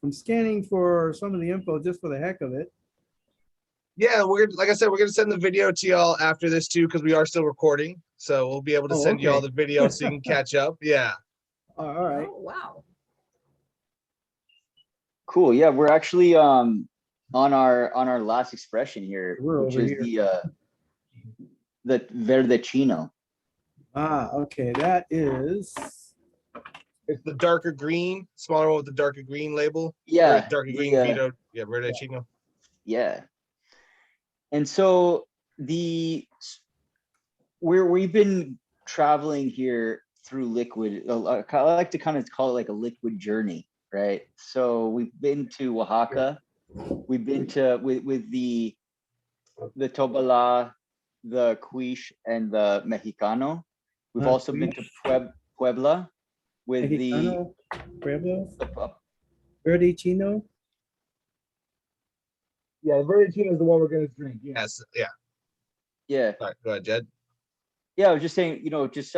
I'm scanning for some of the info just for the heck of it. Yeah, like I said, we're gonna send the video to y'all after this too, because we are still recording. So we'll be able to send y'all okay. the video so you can catch up. Yeah. All right. Oh, wow. cool. Yeah, we're actually on our last expression here, We're which over is here. the verdecino. Ah, okay, that is. It's the darker green, smaller one with the darker green label. Or Yeah, darker green Vito. Yeah, Verde Chino. yeah. And so we've been traveling here through liquid. I like to kind of call it like a liquid journey, right? So we've been to Oaxaca. We've been to with the Tobala, the Quiche, and the Mexicano. We've also been to Puebla with Mexicano, Pueblo, the Verde Chino. Yeah, Verde Chino is the one we're gonna drink. Yes, yeah. yeah. All right, go ahead, Jed. Yeah, I was just saying, just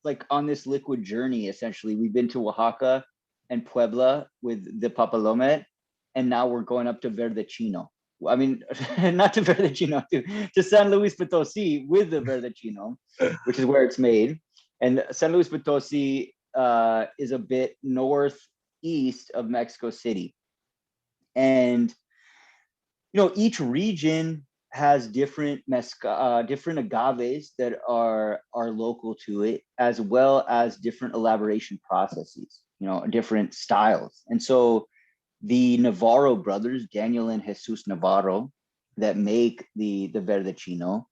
like on this liquid journey, essentially, we've been to Oaxaca and Puebla with the Papalomet, and now we're going up to Verde Chino. I mean, not to Verde Chino, to San Luis Potosi with the Verde Chino, which is where it's made. And San Luis Potosi is a bit northeast of Mexico City. And, each region has different different agaves that are local to it, as well as different elaboration processes, different styles. And so the Navarro brothers, Daniel and Jesus Navarro, that make the Verde Chino,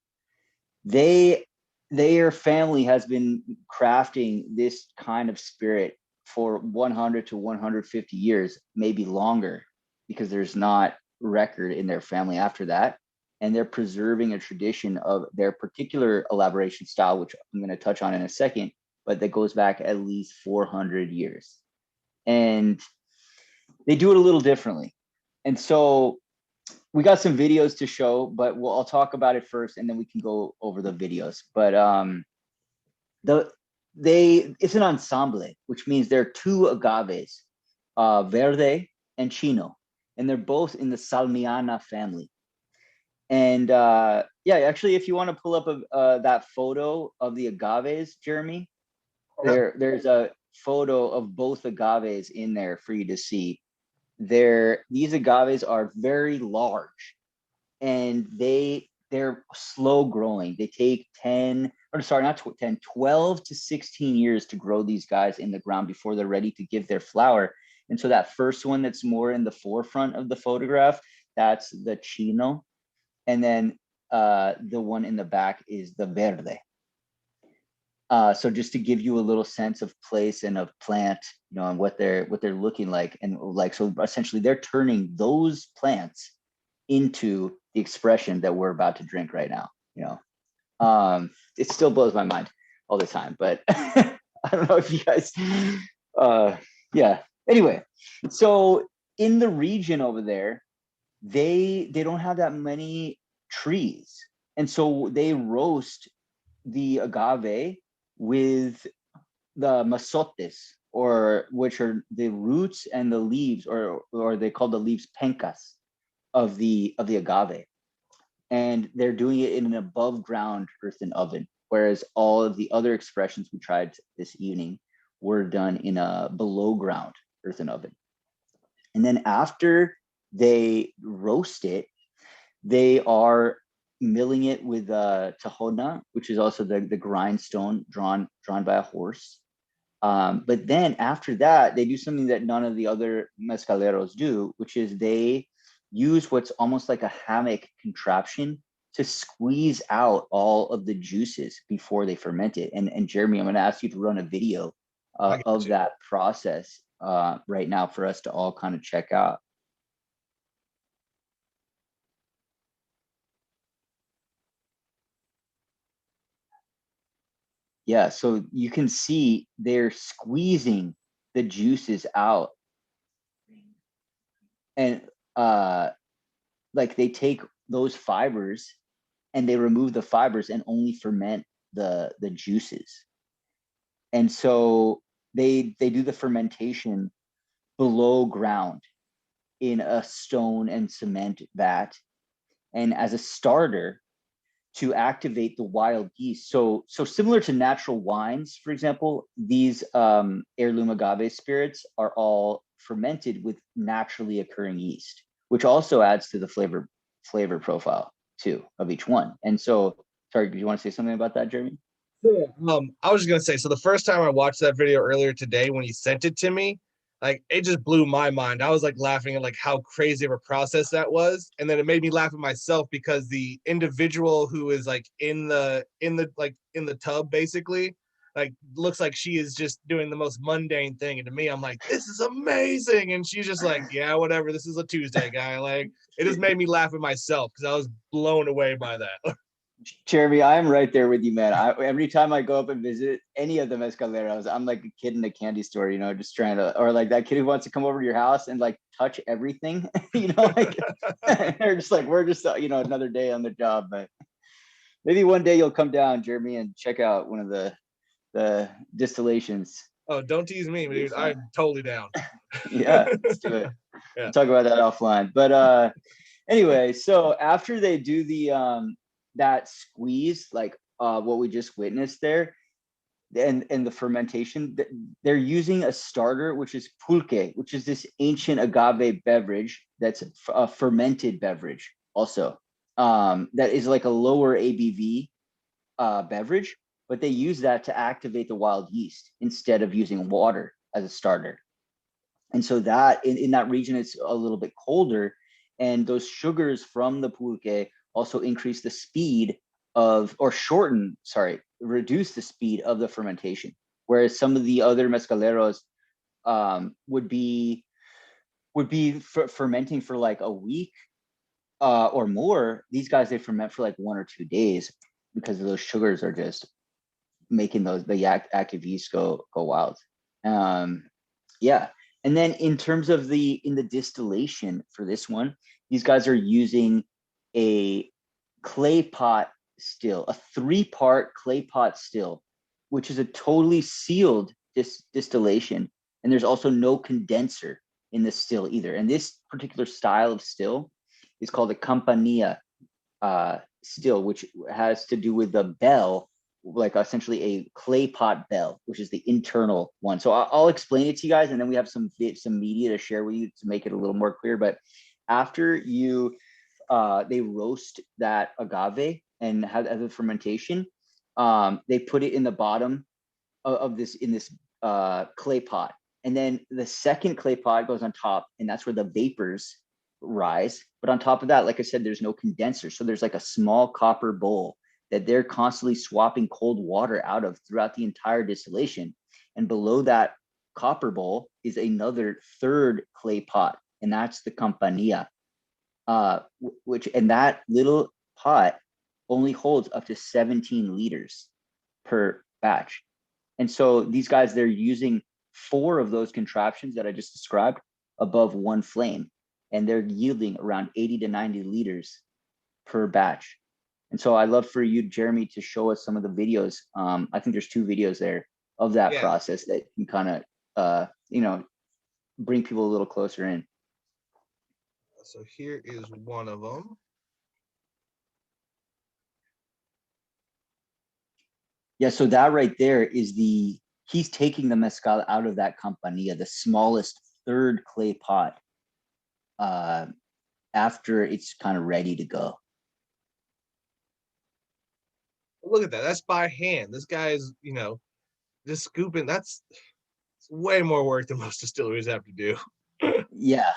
their family has been crafting this kind of spirit for 100 to 150 years, maybe longer, because there's not record in their family after that. And they're preserving a tradition of their particular elaboration style, which I'm going to touch on in a second, but that goes back at least 400 years. And they do it a little differently. And so we got some videos to show, but I'll talk about it first, and then we can go over the videos. But it's an ensemble, which means there are two agaves, Verde and Chino, and they're both in the Salmiana family. And actually, if you want to pull up that photo of the agaves, Jeremy, there's a photo of both agaves in there for you to see. These agaves are very large, and they're slow growing. They take 12 to 16 years to grow these guys in the ground before they're ready to give their flower. And so that first one that's more in the forefront of the photograph, that's the Chino. And then the one in the back is the Verde. So just to give you a little sense of place and of plant, and what they're looking like, and so essentially they're turning those plants into the expression that we're about to drink right now. It still blows my mind all the time, but I don't know if you guys, Anyway, so in the region over there, they don't have that many trees, and so they roast the agave with the masotes, or which are the roots and the leaves, or they call the leaves pencas of the agave, and they're doing it in an above ground earthen oven, whereas all of the other expressions we tried this evening were done in a below ground earthen oven. And then after they roast it, they are milling it with tahona, which is also the grindstone drawn by a horse. But then after that, they do something that none of the other mezcaleros do, which is they use what's almost like a hammock contraption to squeeze out all of the juices before they ferment it. And Jeremy, I'm going to ask you to run a video of that process right now for us to all kind of check out. Yeah, so you can see they're squeezing the juices out. And like they take those fibers and they remove the fibers and only ferment the juices. And so they do the fermentation below ground in a stone and cement vat. And as a starter, to activate the wild yeast. So similar to natural wines, for example, these heirloom agave spirits are all fermented with naturally occurring yeast, which also adds to the flavor profile too of each one. And so, sorry, do you want to say something about that, Jeremy? Yeah. I was just gonna say, so the first time I watched that video earlier today when you sent it to me, like it just blew my mind. I was like laughing at like how crazy of a process that was. And then it made me laugh at myself because the individual who is like in the tub basically, like looks like she is just doing the most mundane thing. And to me, I'm like, this is amazing. And she's just like, yeah, whatever. This is a Tuesday, guy. Like it just made me laugh at myself because I was blown away by that. Jeremy, I'm right there with you, man. Every time I go up and visit any of the mezcaleros, I'm like a kid in a candy store, you know, just trying to, or like that kid who wants to come over to your house and like touch everything, you know, like they're just like, we're just, you know, another day on the job. But maybe one day you'll come down, Jeremy, and check out one of the distillations. Oh, don't tease me, dude. I'm totally down. Yeah, let's do it. Yeah. We'll talk about that offline. But anyway, so after they do the that squeeze, like what we just witnessed there, and the fermentation, they're using a starter, which is pulque, which is this ancient agave beverage that's a fermented beverage also, that is like a lower ABV beverage, but they use that to activate the wild yeast instead of using water as a starter. And so that in that region, it's a little bit colder, and those sugars from the pulque also increase the speed of, or reduce the speed of the fermentation. Whereas some of the other mezcaleros would be fermenting for like a week or more. These guys, they ferment for like 1 or 2 days because those sugars are just making the active yeast go wild. Yeah. And then in terms of in the distillation for this one, these guys are using a clay pot still, a 3-part clay pot still, which is a totally sealed distillation. And there's also no condenser in the still either. And this particular style of still is called a campanilla still, which has to do with the bell, like essentially a clay pot bell, which is the internal one. So I'll explain it to you guys, and then we have some media to share with you to make it a little more clear. But after they roast that agave and have the fermentation, they put it in the bottom of this clay pot, and then the second clay pot goes on top, and that's where the vapors rise. But on top of that, like I said, there's no condenser, so there's like a small copper bowl that they're constantly swapping cold water out of throughout the entire distillation. And below that copper bowl is another 3rd clay pot, and that's the campanilla, and that little pot only holds up to 17 liters per batch. And so these guys, they're using 4 of those contraptions that I just described above one flame, and they're yielding around 80 to 90 liters per batch. And so I'd love for you, Jeremy, to show us some of the videos. I think there's 2 videos there of that process that can kind of, bring people a little closer in. So here is one of them. Yeah, so that right there is he's taking the mezcal out of that campanilla, the smallest 3rd clay pot, after it's kind of ready to go. Look at that. That's by hand. This guy is, just scooping. That's way more work than most distilleries have to do. Yeah.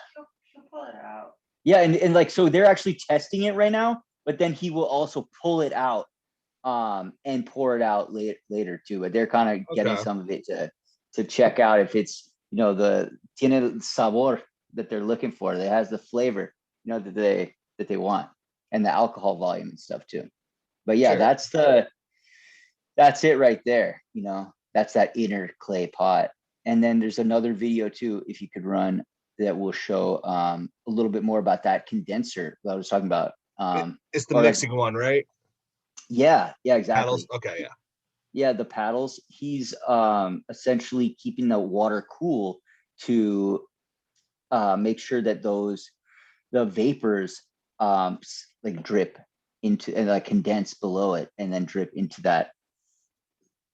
She'll pull it out. Yeah, and like, so they're actually testing it right now, but then he will also pull it out and pour it out later too. But they're kind of getting some of it to check out if it's, the tiene el sabor that they're looking for. That has the flavor, that they want, and the alcohol volume and stuff too. But yeah, Sure. that's it right there. That's that inner clay pot. And then there's another video too, if you could run, that will show a little bit more about that condenser that I was talking about. It's the mixing one, right? Yeah, exactly. Paddles. Okay, yeah. Yeah, the paddles. He's essentially keeping the water cool to make sure that the vapors like drip into and like condense below it and then drip into that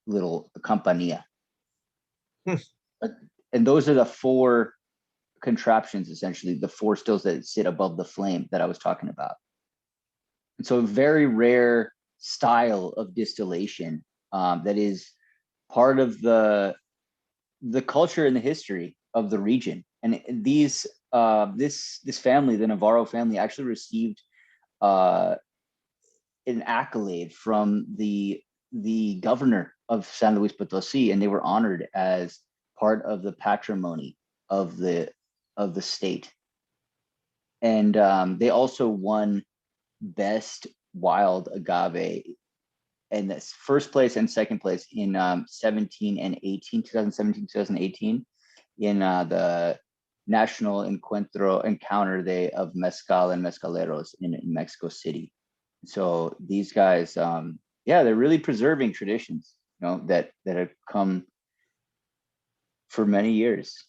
little campanilla. And those are the 4 contraptions, essentially, the 4 stills that sit above the flame that I was talking about. And so a very rare style of distillation that is part of the culture and the history of the region. And these this family, the Navarro family, actually received an accolade from the governor of San Luis Potosi, and they were honored as part of the patrimony of the state. And they also won best wild agave in this first place and second place in 17 and 18, 2017, 2018, in the National Encounter Day of Mezcal and Mezcaleros in Mexico City. So these guys, they're really preserving traditions, that have come for many years.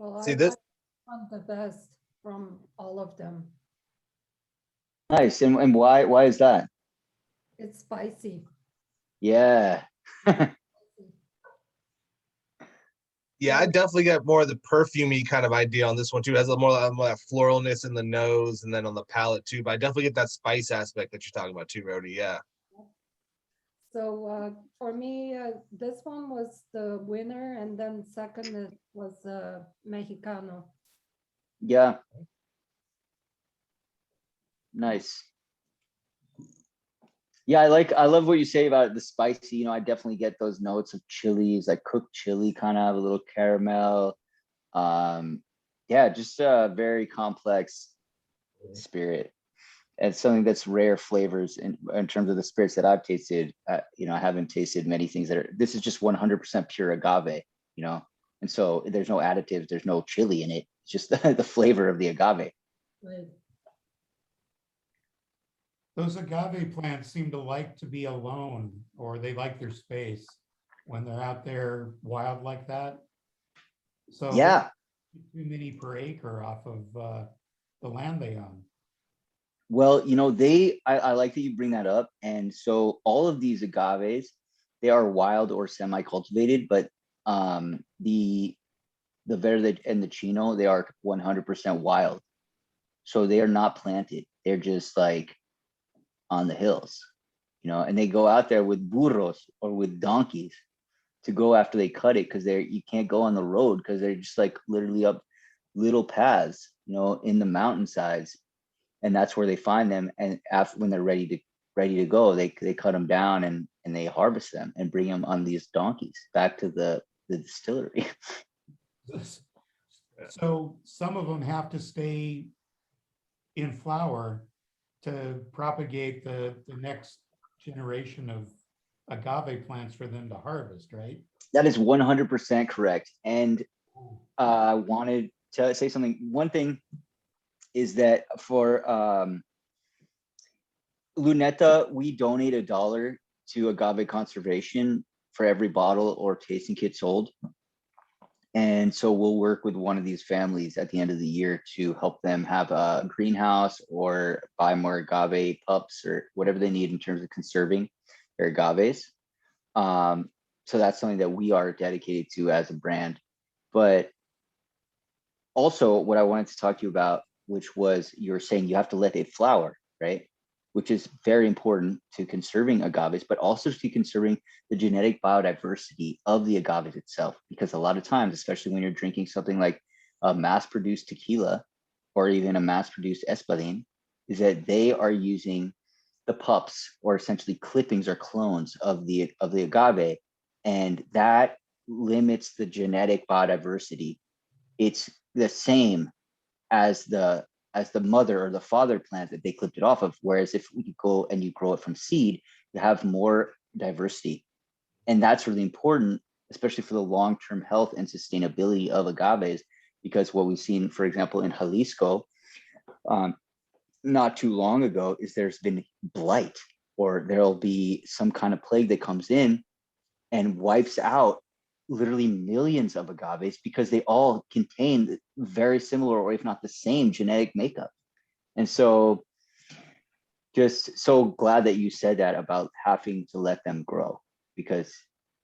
Well, See I this? want the best from all of them. Nice. And why is that? It's spicy. Yeah. Yeah, I definitely get more of the perfumey kind of idea on this one too. It has a more of that floralness in the nose and then on the palate too. But I definitely get that spice aspect that you're talking about too, Rody. Yeah. So for me, this one was the winner, and then second was Mexicano. Yeah. Nice. Yeah, I love what you say about the spicy. I definitely get those notes of chilies, like cooked chili, kind of a little caramel. Just a very complex spirit. And something that's rare flavors in terms of the spirits that I've tasted. I haven't tasted many things this is just 100% pure agave, and so there's no additives, there's no chili in it. It's just the flavor of the agave. Right. Those agave plants seem to like to be alone, or they like their space when they're out there wild like that. So Yeah. Too many per acre off of the land they own. Well, I like that you bring that up. And so all of these agaves, they are wild or semi-cultivated, but the Verde and the Chino, they are 100% wild. So they are not planted. They're just like on the hills, and they go out there with burros or with donkeys to go after they cut it, because you can't go on the road because they're just like literally up little paths, in the mountainsides. And that's where they find them. And after, when they're ready to go, they cut them down and they harvest them and bring them on these donkeys back to the distillery. So some of them have to stay in flower to propagate the next generation of agave plants for them to harvest, right? That is 100% correct. And I wanted to say something. One thing is that for Luneta, we donate $1 to agave conservation for every bottle or tasting kit sold. And so we'll work with one of these families at the end of the year to help them have a greenhouse or buy more agave pups or whatever they need in terms of conserving their agaves. So that's something that we are dedicated to as a brand. But also what I wanted to talk to you about, which was you were saying you have to let it flower, right? Which is very important to conserving agaves, but also to conserving the genetic biodiversity of the agave itself. Because a lot of times, especially when you're drinking something like a mass-produced tequila or even a mass-produced espadín, is that they are using the pups or essentially clippings or clones of the agave, and that limits the genetic biodiversity. It's the same as the mother or the father plant that they clipped it off of. Whereas if you go and you grow it from seed, you have more diversity. And that's really important, especially for the long-term health and sustainability of agaves, because what we've seen, for example, in Jalisco, not too long ago, is there's been blight, or there'll be some kind of plague that comes in and wipes out literally millions of agaves because they all contain very similar, or if not the same, genetic makeup. And so just so glad that you said that about having to let them grow, because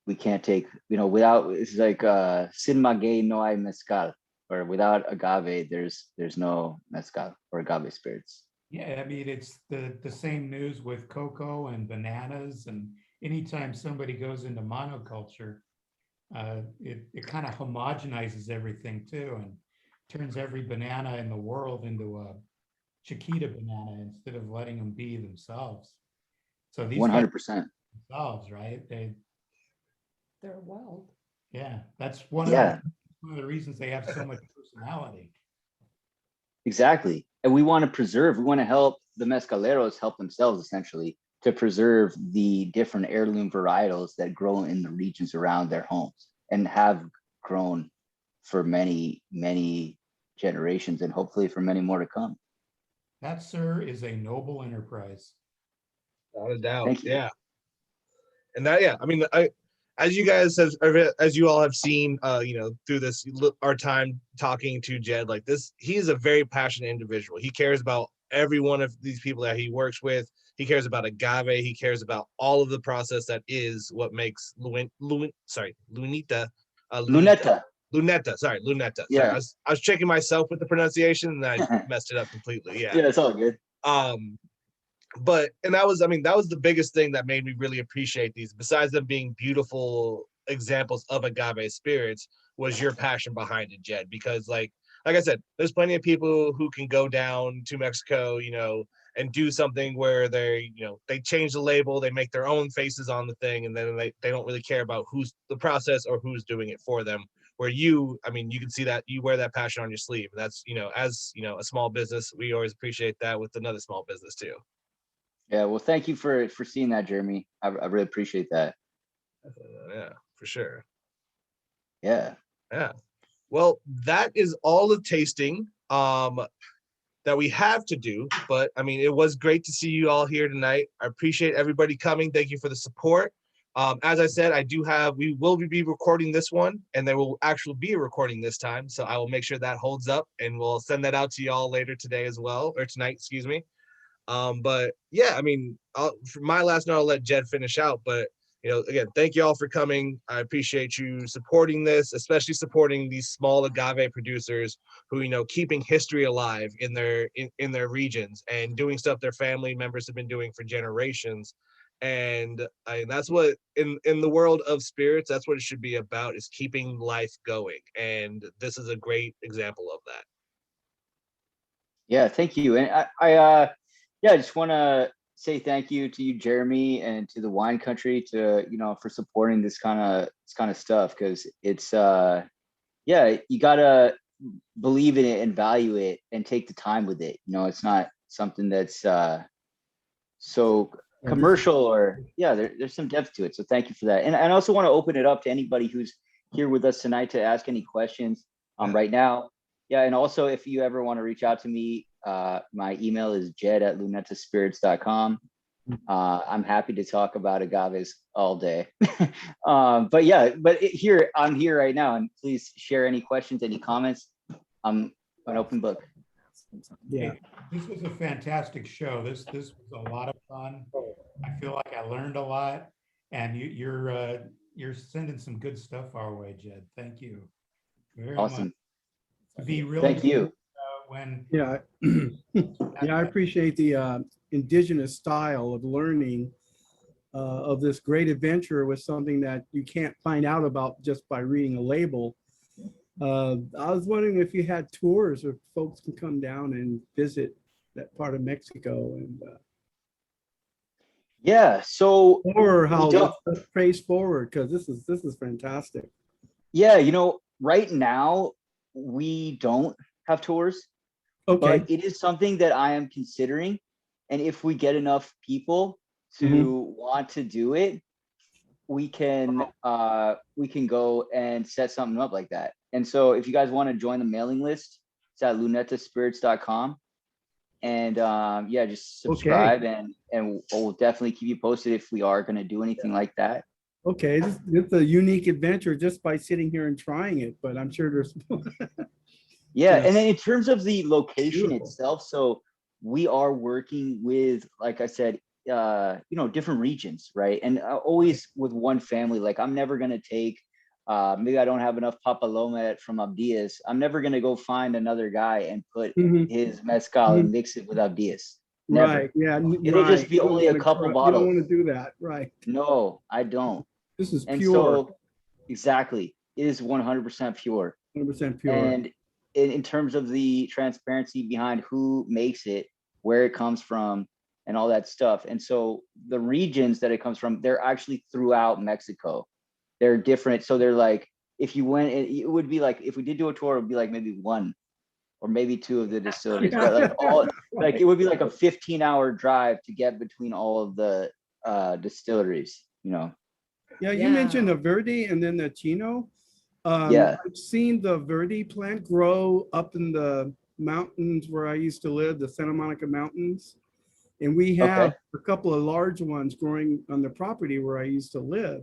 we can't take, without, it's like sin maguey no hay mezcal, or without agave, there's no mezcal or agave spirits. Yeah, I mean, it's the same news with cocoa and bananas, and anytime somebody goes into monoculture, it kind of homogenizes everything too, and turns every banana in the world into a Chiquita banana instead of letting them be themselves. So these guys 100%. themselves, right? They're wild. Yeah, that's one Yeah, of the reasons they have so much personality. exactly. And we want to help the mezcaleros help themselves, essentially, to preserve the different heirloom varietals that grow in the regions around their homes and have grown for many, many generations, and hopefully for many more to come. That, sir, is a noble enterprise. Without a doubt. Thank you. Yeah. And that, yeah, I mean, as you guys have, as you all have seen, through this, our time talking to Jed, like this, he is a very passionate individual. He cares about every one of these people that he works with. He cares about agave. He cares about all of the process that is what makes Luneta. Luneta. Sorry. Yeah. I was checking myself with the pronunciation and I messed it up completely. Yeah. Yeah, it's all good. But that was the biggest thing that made me really appreciate these, besides them being beautiful examples of agave spirits, was your passion behind it, Jed. Because like I said, there's plenty of people who can go down to Mexico, and do something where they change the label, they make their own faces on the thing, and then they don't really care about who's the process or who's doing it for them. Where you can see that you wear that passion on your sleeve. And that's, as a small business, we always appreciate that with another small business too. Yeah, well, thank you for seeing that, Jeremy. I really appreciate that. Yeah, for sure. Yeah. Well, that is all the tasting that we have to do. But it was great to see you all here tonight. I appreciate everybody coming. Thank you for the support. As I said, we will be recording this one, and there will actually be a recording this time. So I will make sure that holds up, and we'll send that out to y'all later today as well, or tonight, excuse me. But yeah, for my last note, I'll let Jed finish out. But again, thank you all for coming. I appreciate you supporting this, especially supporting these small agave producers who, keeping history alive in their regions and doing stuff their family members have been doing for generations. And that's what in the world of spirits, that's what it should be about, is keeping life going. And this is a great example of that. Yeah, thank you. And I just want to say thank you to you, Jeremy, and to the Wine Country for supporting this kind of stuff, because it's you gotta believe in it and value it and take the time with it. It's not something that's so commercial, or there's some depth to it. So thank you for that. And I also want to open it up to anybody who's here with us tonight to ask any questions right now. Yeah, and also if you ever want to reach out to me, my email is jed@lunetaspirits.com. I'm happy to talk about agaves all day. I'm here right now, and please share any questions, any comments. I'm an open book. Yeah, this was a fantastic show. This was a lot of fun. I feel like I learned a lot, and you're sending some good stuff our way, Jed. Thank you very awesome. Much. Be really thank you. I appreciate the indigenous style of learning of this great adventure with something that you can't find out about just by reading a label. I was wondering if you had tours or folks can come down and visit that part of Mexico, and or how to praise forward, because this is fantastic. Yeah, right now we don't have tours. Okay. But it is something that I am considering. And if we get enough people to want to do it, we can go and set something up like that. And so if you guys want to join the mailing list, it's at lunetaspirits.com. And just subscribe, and we'll definitely keep you posted if we are going to do anything like that. Okay, it's a unique adventure just by sitting here and trying it, but I'm sure there's Yeah, and then in terms of the location itself, so we are working with, like I said, different regions, right? And always with one family, like I'm never gonna take, maybe I don't have enough Papalomet from Abdias. I'm never gonna go find another guy and put Mhm, his mezcal and mix it with Abdias. Never. Right, yeah, It'll just right. be You don't only a wanna couple try- You bottles. don't want to do that, right? No, I don't. This is And pure, so, exactly, it is 100% pure. 100% pure. And in terms of the transparency behind who makes it, where it comes from, and all that stuff. And so the regions that it comes from, they're actually throughout Mexico. They're different. So they're like, if you went, it would be like, if we did do a tour, it would be like maybe one or maybe two of the distilleries, but like all, like it would be like a 15-hour drive to get between all of the distilleries, Yeah, you Yeah. mentioned the Verde and then the Chino. Yeah. I've seen the Verde plant grow up in the mountains where I used to live, the Santa Monica Mountains. And we have a couple of large ones growing on the property where I used to live.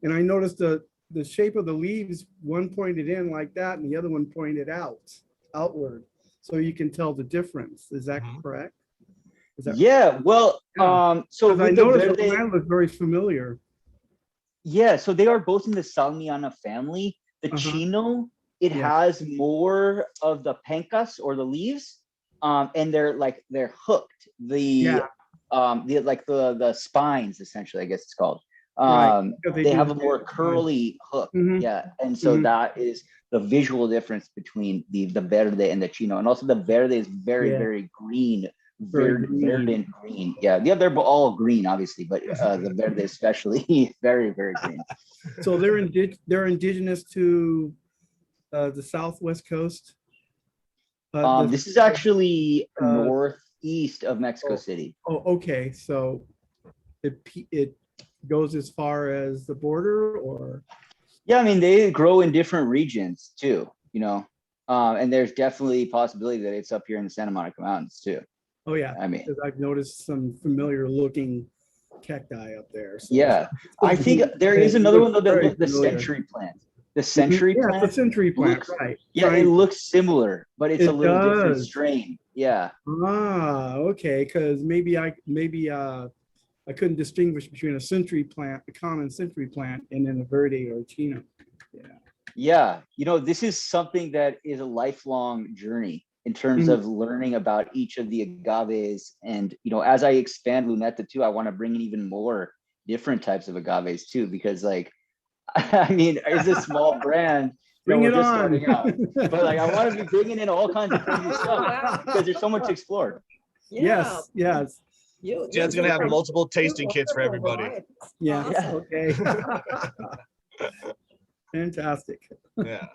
And I noticed the shape of the leaves, one pointed in like that and the other one pointed outward. So you can tell the difference. Is that correct? Is that, Yeah, well, Yeah. so 'cause I with the noticed the Verde, plant was very familiar. yeah, so they are both in the Salmiana family. The Chino, it Yeah. has more of the pencas or the leaves, and they're hooked. The the spines, essentially, I guess it's called. Right, because They do have a the more spines. curly hook. Mhm. Yeah, and so Mhm. that is the visual difference between the Verde and the Chino. And also the Verde is very, Yeah. very green. Very Verdant green. Yeah, they're all green, obviously, but the Verde especially very, very green. So they're indigenous to the Southwest coast. This is actually uh, northeast of Mexico City. Oh, okay. So it goes as far as the border, or? Yeah, I mean, they grow in different regions too, and there's definitely a possibility that it's up here in the Santa Monica Mountains too. Oh yeah, I mean, because I've noticed some familiar looking cacti up there. So. yeah, I think there is another one though that Very the familiar. century plant. The century Yeah, plant. it's a century plant, looks, right? Yeah, Right. it looks similar, but it's a It little different does. strain. Yeah. Ah, okay. Because maybe I couldn't distinguish between a century plant, a common century plant, and then a Verde or a Chino. Yeah, this is something that is a lifelong journey in terms of learning about each of the agaves. And, as I expand Luneta too, I want to bring in even more different types of agaves too, because I mean, it's a small brand. Bring it just on. starting out. But I want to be bringing in all kinds of crazy stuff because there's so much to explore. Yes, yes. Jed's gonna have multiple tasting kits for everybody. Yes, Yeah. okay. Fantastic. Yeah.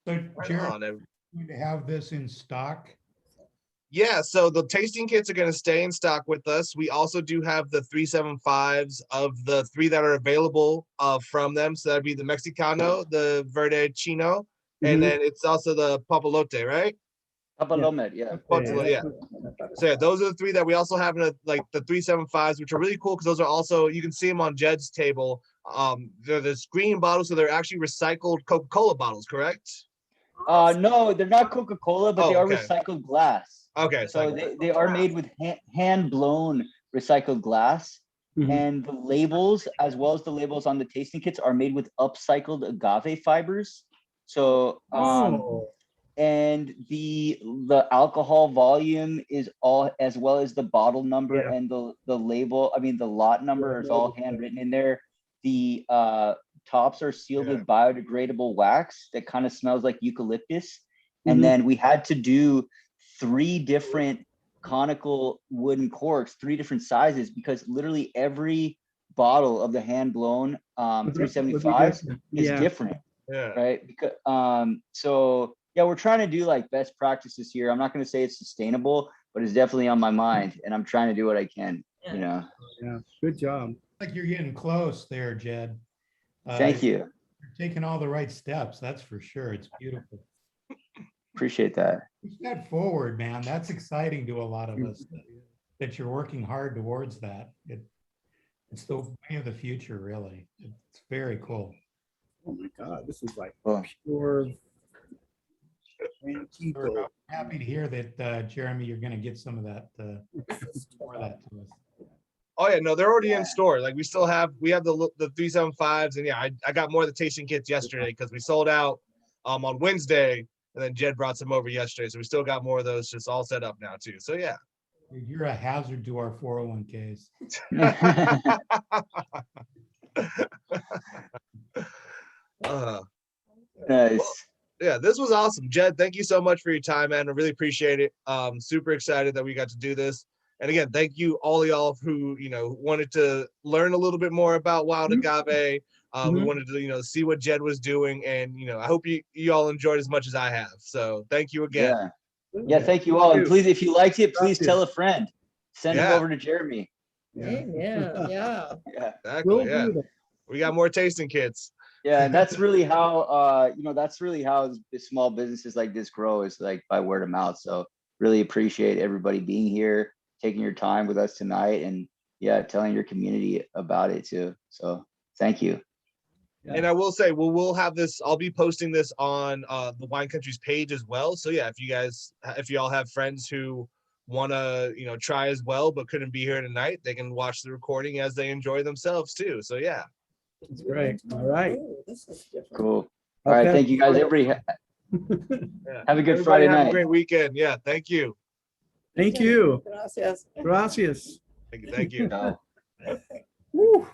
So Right Jared, on. going to have this in stock? Yeah, so the tasting kits are going to stay in stock with us. We also do have the 375s of the 3 that are available from them. So that'd be the Mexicano, the Verde Chino, and then it's also the Papalote, right? Papalomet, yeah. Yeah. So yeah, those are the 3 that we also have in the 375s, which are really cool because those are also, you can see them on Jed's table. They're this green bottles, so they're actually recycled Coca-Cola bottles, correct? No, they're not Coca-Cola, but they are okay. recycled glass. Okay. So they are made with hand-blown recycled glass. And the labels, as well as the labels on the tasting kits, are made with upcycled agave fibers. So, and the alcohol volume is all, as well as the bottle number and the label, I mean, the lot number is all handwritten in there. The tops are sealed with biodegradable wax that kind of smells like eucalyptus. And then we had to do 3 different conical wooden corks, 3 different sizes, because literally every bottle of the hand blown 375 is different. Yeah. Right. Because so yeah, we're trying to do best practices here. I'm not going to say it's sustainable, but it's definitely on my mind, and I'm trying to do what I can. Yeah, good job. Like you're getting close there, Jed. Thank you. You're taking all the right steps. That's for sure. It's beautiful. Appreciate that. Push that forward, man. That's exciting to a lot of us that you're working hard towards that. It's the way of the future, really. It's very cool. Oh my God, this is Well, pure We're happy to hear that, Jeremy, you're going to get some of that, more of that to us. Oh yeah, no, they're already in store. Like we have the 375s, and yeah, I got more of the tasting kits yesterday because we sold out on Wednesday, and then Jed brought some over yesterday, so we still got more of those just all set up now too. So yeah. Dude, you're a hazard to our 401ks. Nice. Yeah, this was awesome. Jed, thank you so much for your time, man. I really appreciate it. Super excited that we got to do this. And again, thank you all y'all who, wanted to learn a little bit more about wild agave. We wanted to, see what Jed was doing. And, I hope you all enjoyed as much as I have. So thank you again. Yeah, thank you all. And please, if you liked it, please tell a friend. Send him over to Jeremy. Yeah. Yeah. Exactly. Yeah. We got more tasting kits. Yeah, and that's really how the small businesses like this grow, is like by word of mouth. So really appreciate everybody being here, taking your time with us tonight, and telling your community about it too. So thank you. And I will say, we'll have this, I'll be posting this on the Wine Country's page as well. So yeah, if y'all have friends who want to, try as well, but couldn't be here tonight, they can watch the recording as they enjoy themselves too. So yeah. That's great. All right. Cool. All right. Thank you guys. Everybody have a good Friday night. Have a great weekend. Yeah. Thank you. Thank you. Gracias. Gracias. Thank you. Woo.